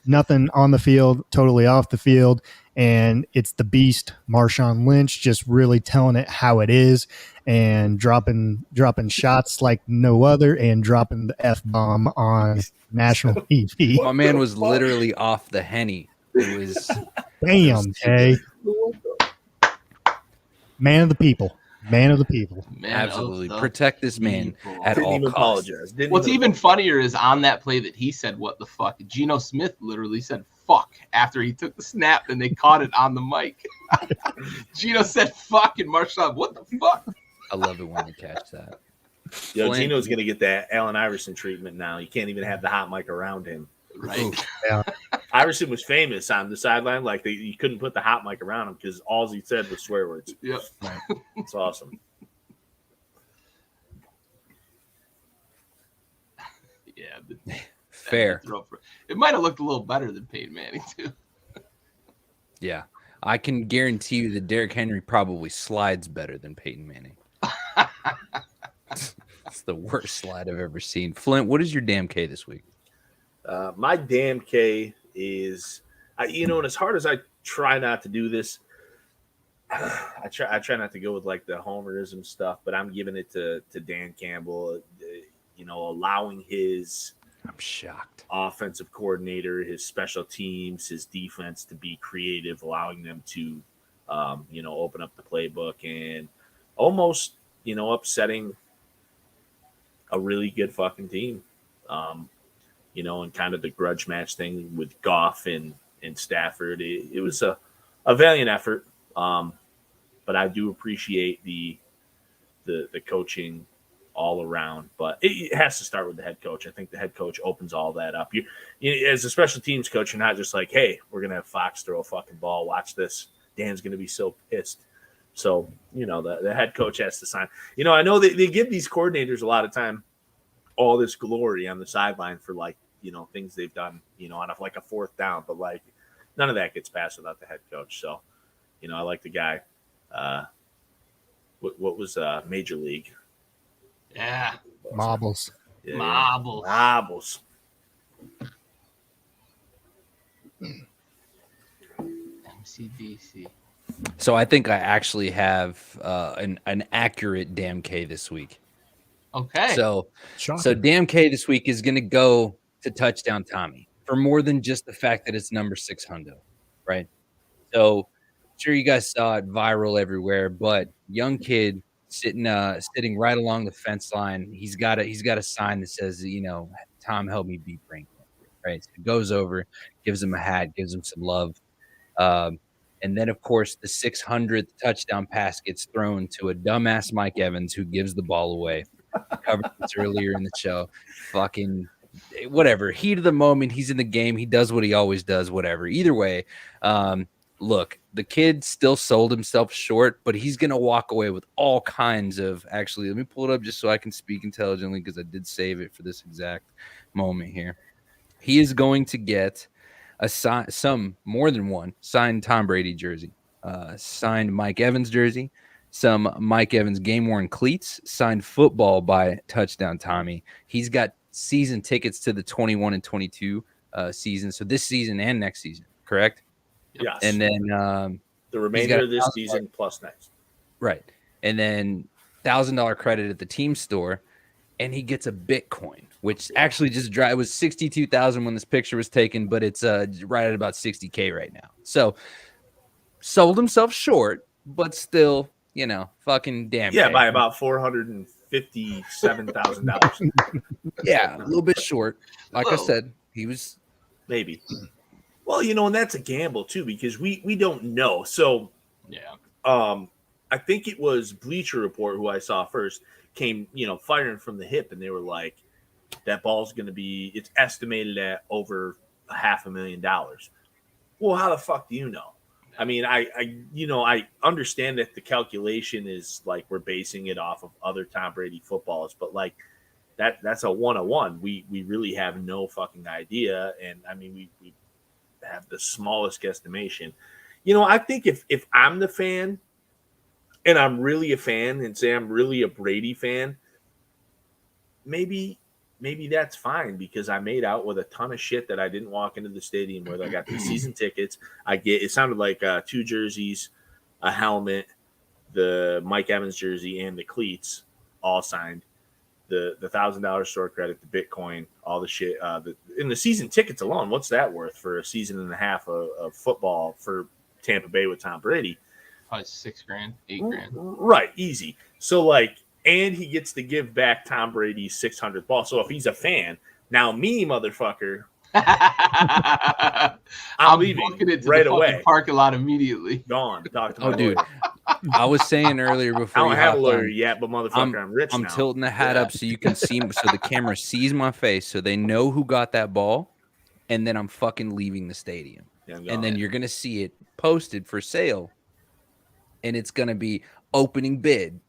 nothing on the field, totally off the field, and it's the beast Marshawn Lynch just really telling it how it is and dropping shots like no other and dropping the F-bomb on national TV. My man was literally off the Henny. It was bam, K. Man of the people. Man of the people. Man Absolutely. of the Protect this man people. at Didn't all even costs. apologize. What's even funnier is on that play that he said, "What the fuck?" Geno Smith literally said "fuck" after he took the snap, and they caught it on the mic. Geno said "fuck," and Marshawn, "What the fuck?" I love it when they catch that. Yo, Flint. Gino's gonna get that Allen Iverson treatment now. You can't even have the hot mic around him. Right. Oof. Iverson was famous on the sideline, like you couldn't put the hot mic around him because all he said was swear words. Yep. It's awesome. Yeah. Fair. It might have looked a little better than Peyton Manning too. Yeah. I can guarantee you that Derrick Henry probably slides better than Peyton Manning. It's the worst slide I've ever seen. Flint, what is your damn K this week? My damn K is, and as hard as I try not to do this, I try not to go with like the homerism stuff, but I'm giving it to Dan Campbell. Allowing his I'm shocked. offensive coordinator, his special teams, his defense to be creative, allowing them to, open up the playbook and almost, upsetting a really good fucking team. And kind of the grudge match thing with Goff and Stafford. It was a valiant effort. But I do appreciate the coaching all around, but it has to start with the head coach. I think the head coach opens all that up. You as a special teams coach, you're not just like, hey, we're going to have Fox throw a fucking ball. Watch this. Dan's going to be so pissed. So, the head coach has to sign. I know they give these coordinators a lot of time, all this glory on the sideline for things they've done, on a fourth down, but none of that gets passed without the head coach. So, I like the guy. What was Major League? Yeah. Marbles. Yeah, Marbles. Marbles. MCDC. So I think I actually have an accurate damn K this week. Okay. So Shocking. damn K this week is going to go to Touchdown Tommy for more than just the fact that it's number 600, right? So sure you guys saw it viral everywhere, but young kid sitting right along the fence line. He's got a sign that says, Tom helped me beat brain cancer, right? So he goes over, gives him a hat, gives him some love. And then, of course, the 600th touchdown pass gets thrown to a dumbass Mike Evans who gives the ball away. Covered this earlier in the show. Fucking whatever. Heat of the moment. He's in the game. He does what he always does, whatever. Either way, look, the kid still sold himself short, but he's going to walk away with all kinds of – actually, let me pull it up just so I can speak intelligently because I did save it for this exact moment here. He is going to get some more than one signed Tom Brady jersey, signed Mike Evans jersey, some Mike Evans game-worn cleats, signed football by Touchdown Tommy. He's got season tickets to the 21 and 22 season, so this season and next season, correct? Yes. And then the remainder of this season plus next. Right. And then $1,000 credit at the team store, and he gets a Bitcoin, which actually it was 62,000 when this picture was taken, but it's right at about 60K right now. So sold himself short, but still, fucking damn. Yeah, by about $457,000. Yeah, a little bit short. Like I said, he was maybe. Well, and that's a gamble too because we don't know. So yeah, I think it was Bleacher Report who I saw first came, firing from the hip, and they were like, that ball's going to be, it's estimated at over $500,000. Well, how the fuck do you know? I mean, I understand that the calculation is like we're basing it off of other Tom Brady footballs, but that's a 101. We really have no fucking idea, and I mean we have the smallest guesstimation. I think if I'm the fan, and I'm really a fan, and say I'm really a Brady fan, maybe that's fine because I made out with a ton of shit that I didn't walk into the stadium with. I got the season tickets. It sounded like 2 jerseys, a helmet, the Mike Evans jersey, and the cleats all signed. The $1,000 store credit, the Bitcoin, all the shit. In the season tickets alone, what's that worth for a season and a half of football for Tampa Bay with Tom Brady? probably $6,000, $8,000. Right, easy. So like, and he gets to give back Tom Brady's 600th ball. So if he's a fan, now me, motherfucker, I'm leaving booking it to right the away. Parking lot immediately. Gone. Talk to my dude. lawyer. I was saying earlier before I don't you have a hopped lawyer on, yet, but motherfucker, I'm rich I'm now. tilting the hat up so you can see, so the camera sees my face, so they know who got that ball, and then I'm fucking leaving the stadium. Yeah, And then you're gonna see it posted for sale, and it's gonna be opening bid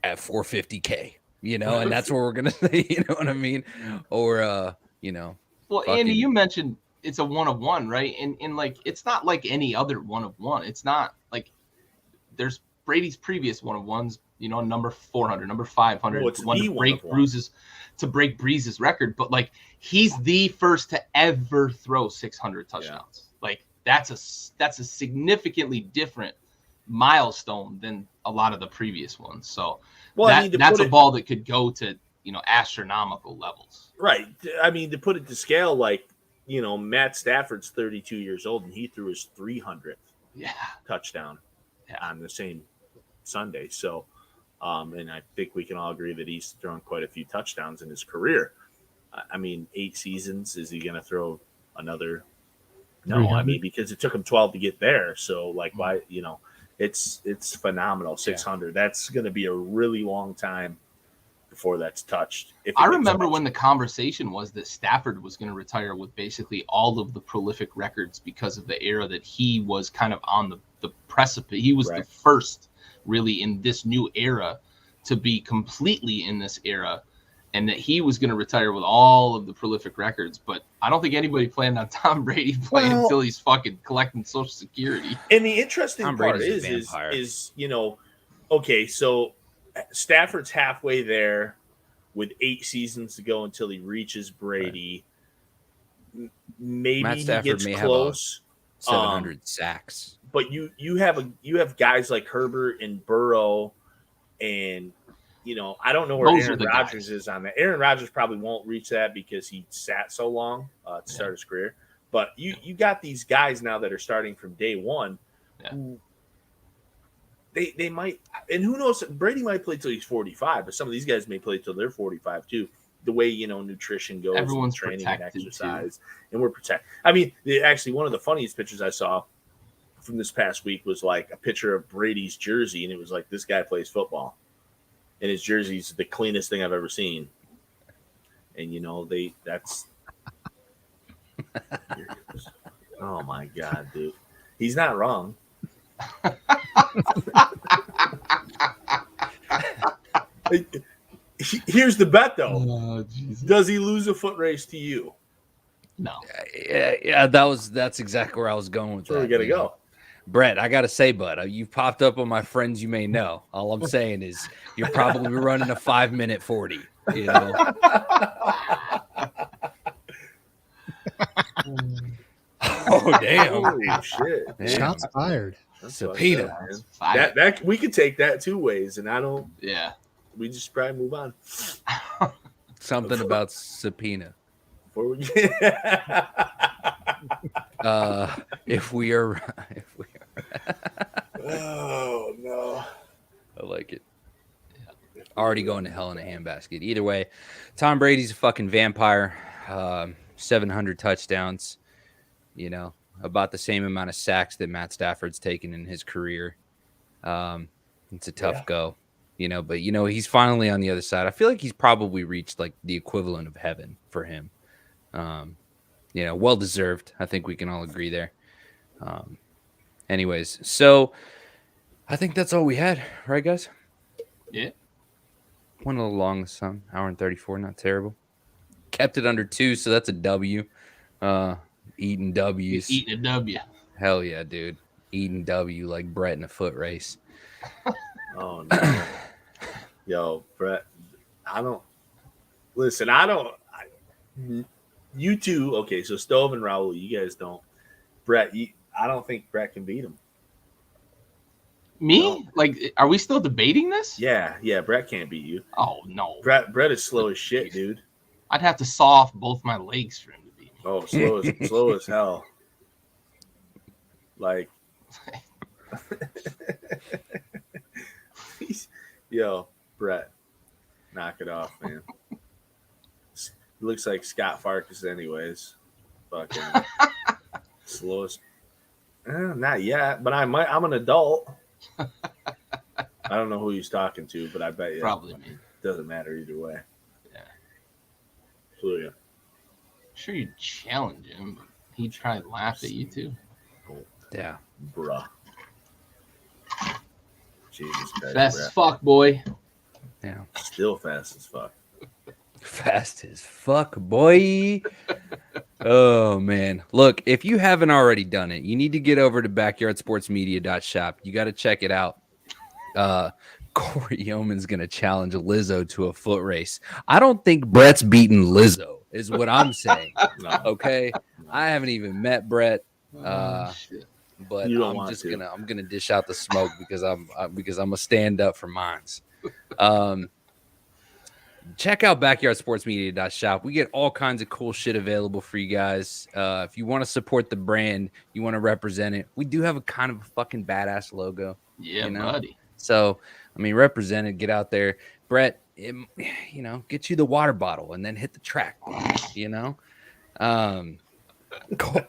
at $450K. You know, and that's where we're gonna say, you know what I mean? Or you know. Well, fucking... Andy, you mentioned it's a 1-of-1, right? And like it's not like any other 1-of-1. It's not like there's Brady's previous 1-of-1s, you know, number 400, number 500, it's one the to break one-of-one. break Breeze's record, but like he's the first to ever throw 600 touchdowns. Yeah. Like that's a significantly different milestone than a lot of the previous ones. So that's a ball that could go to, you know, astronomical levels. Right. I mean, to put it to scale, like, you know, Matt Stafford's 32 years old and he threw his 300th touchdown on the same Sunday. So, and I think we can all agree that he's thrown quite a few touchdowns in his career. I mean, 8 seasons. Is he going to throw another? No, I mean, because it took him 12 to get there. So, like, why, you know, it's phenomenal. 600. That's going to be a really long time before that's touched. I remember when the conversation was that Stafford was going to retire with basically all of the prolific records because of the era that he was kind of on the precipice. He was the first really in this new era to be completely in this era, and that he was going to retire with all of the prolific records. But I don't think anybody planned on Tom Brady playing until he's fucking collecting Social Security. And the interesting part is, you know, okay, so Stafford's halfway there with 8 seasons to go until he reaches Brady. Right. Maybe Matt Stafford he gets close. 700 sacks. But you have guys like Herbert and Burrow, and you know, I don't know where Aaron Rodgers is on that. Aaron Rodgers probably won't reach that because he sat so long to start his career. But you got these guys now that are starting from day one. Who they might, and who knows, Brady might play till he's 45, but some of these guys may play till they're 45 too. The way, you know, nutrition goes, everyone's training and exercise, too. And we're protected. I mean, actually, one of the funniest pictures I saw from this past week was like a picture of Brady's jersey, and it was like, this guy plays football, and his jersey's the cleanest thing I've ever seen. And you know, that's oh my god, dude, he's not wrong. Here's the bet, though. Does he lose a foot race to you? No. Yeah. That's exactly where I was going with that. We gotta go, Brett. I gotta say, bud, you've popped up on my friends you may know. All I'm saying is you're probably running a 5-minute 40. You know. Oh damn! Holy shit! Shots fired. Subpoena. That we could take that 2 ways, and I don't. Yeah. We just probably move on. Something about subpoena. Before we if we are. Oh no! I like it. Already going to hell in a handbasket. Either way, Tom Brady's a fucking vampire. 700 touchdowns. You know, about the same amount of sacks that Matt Stafford's taken in his career. It's a tough go, you know, but, you know, he's finally on the other side. I feel like he's probably reached like the equivalent of heaven for him. You know, well-deserved. I think we can all agree there. Anyways, so I think that's all we had, right, guys? Yeah. Went a little long this time, hour and 34, not terrible. Kept it under 2, so that's a W. Eating W's. He's eating a W. Hell yeah, dude. Eating W like Brett in a foot race. Oh no. Yo, Brett, you two, okay, so Stove and Raul, you guys don't. Brett, I don't think Brett can beat him. Me? No. Like, are we still debating this? Yeah, Brett can't beat you. Oh no. Brett is slow as shit, dude. I'd have to saw off both my legs for him to beat me. Oh, slow as hell. Like, Yo, Brett, knock it off, man. Looks like Scott Farkas, anyways. Fucking slowest. Not yet, but I'm an adult. I don't know who he's talking to, but I bet you Probably me. Doesn't matter either way. Yeah. So, yeah. Sure, you'd challenge him, but he'd probably laugh at you too. Yeah. Bruh. Jesus Christ. Fast as fuck, boy. Yeah. Still fast as fuck. Fast as fuck, boy. Oh, man. Look, if you haven't already done it, you need to get over to backyardsportsmedia.shop. You got to check it out. Corey Yeoman's going to challenge Lizzo to a foot race. I don't think Brett's beating Lizzo, is what I'm saying. No. Okay? I haven't even met Brett. Shit. But I'm gonna dish out the smoke because I'm a stand up for mines. Check out backyardsportsmedia.shop. We get all kinds of cool shit available for you guys. If you want to support the brand, you want to represent it. We do have a kind of a fucking badass logo. Yeah, you know? buddy. So I mean, represent it. Get out there, Brett. Get you the water bottle and then hit the track.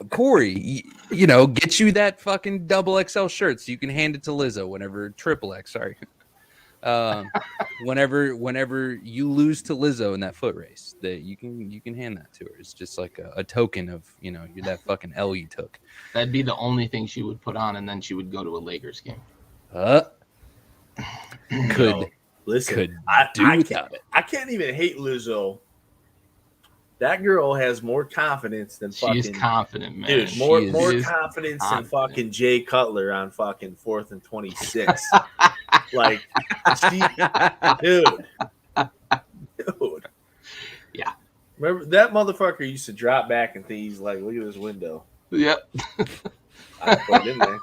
Corey, get you that fucking XXL shirt so you can hand it to Lizzo whenever XXX. Sorry, whenever you lose to Lizzo in that foot race, that you can hand that to her. It's just like a token of you're that fucking L you took. That'd be the only thing she would put on, and then she would go to a Lakers game. Listen, I can't even hate Lizzo. That girl has more confidence than fucking. She is confident, man. Dude, more confidence than fucking Jay Cutler on fucking 4th and 26. Like, dude. Yeah. Remember that motherfucker used to drop back and think he's like, look at this window. Yep. I put it in there.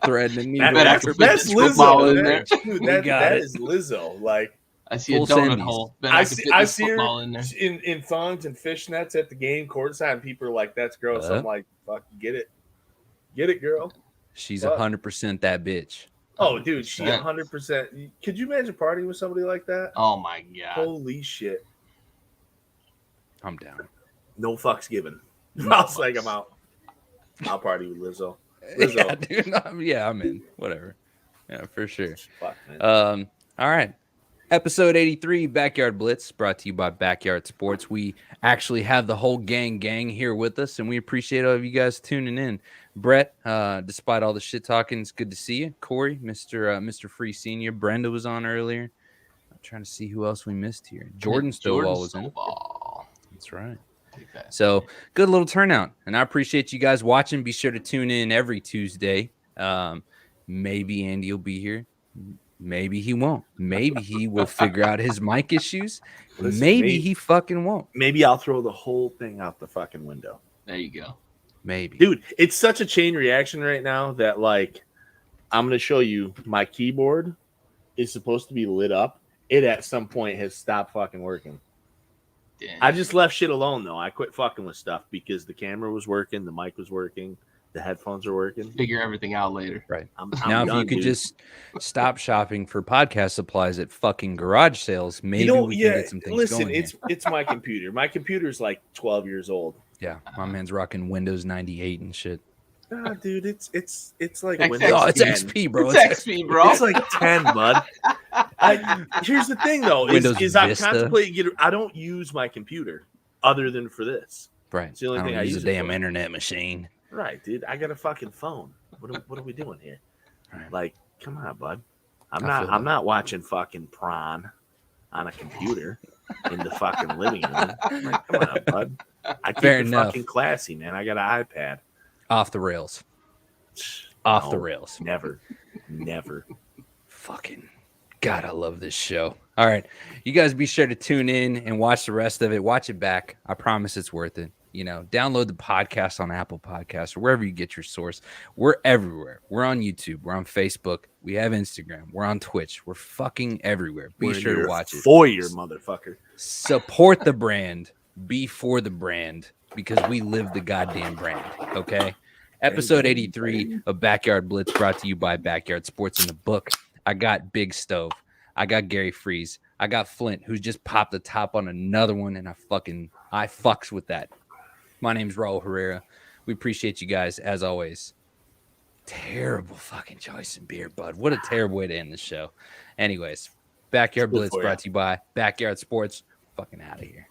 Threatening me. That's Lizzo. In there. Dude, that is Lizzo. Like. I see a donut hole. I see her in thongs and fishnets at the game courtside, and people are like, "That's gross." I'm like, "Fuck, get it, girl." She's 100% that bitch. Oh, dude, she 100%. Could you imagine partying with somebody like that? Oh my god! Holy shit! I'm down. No fucks given. I was like, I'm out. I'll party with Lizzo. Yeah, dude, I'm in. Whatever. Yeah, for sure. Fuck, man. All right. Episode 83, Backyard Blitz, brought to you by Backyard Sports. We actually have the whole gang here with us, and we appreciate all of you guys tuning in. Brett, despite all the shit talking, it's good to see you. Corey, Mr. Free Senior. Brenda was on earlier. I'm trying to see who else we missed here. Jordan Stovall was in. That's right. Okay. So, good little turnout, and I appreciate you guys watching. Be sure to tune in every Tuesday. Maybe Andy will be here. Maybe he won't. Maybe he will figure out his mic issues. Maybe he fucking won't. Maybe I'll throw the whole thing out the fucking window. There you go. Maybe. Dude, it's such a chain reaction right now that, like, I'm going to show you my keyboard is supposed to be lit up. It at some point has stopped fucking working. Damn. I just left shit alone, though. I quit fucking with stuff because the camera was working, the mic was working. The headphones are working. Figure everything out later. Right. Now, if you could just stop shopping for podcast supplies at fucking garage sales, maybe we can get some things going. Listen, it's my computer. My computer's like 12 years old. Yeah, my man's rocking Windows 98 and shit. Nah, dude, it's like Windows. Oh, it's XP, bro. It's XP, bro. It's like 10, bud. Here's the thing, though, is I'm contemplating. I don't use my computer other than for this. Right. It's the only thing I use use a damn internet machine. Right, dude. I got a fucking phone. What are we doing here? Right. Like, come on, bud. I'm not watching fucking prawn on a computer in the fucking living room. Like, come on, bud. I keep it fucking classy, man. I got an iPad. Off the rails. Off the rails. Never. Fucking God, I love this show. All right. You guys be sure to tune in and watch the rest of it. Watch it back. I promise it's worth it. Download the podcast on Apple Podcasts or wherever you get your source. We're everywhere. We're on YouTube. We're on Facebook. We have Instagram. We're on Twitch. We're fucking everywhere. Be sure to watch it. For your motherfucker. Support the brand. Be for the brand because we live the goddamn brand. Okay. Episode 83 of Backyard Blitz brought to you by Backyard Sports in the book. I got Big Stove. I got Gary Freeze. I got Flint, who's just popped the top on another one, and I fucks with that. My name's Raul Herrera. We appreciate you guys, as always. Terrible fucking choice in beer, bud. What a terrible way to end the show. Anyways, Backyard Blitz brought to you by Backyard Sports. Fucking out of here.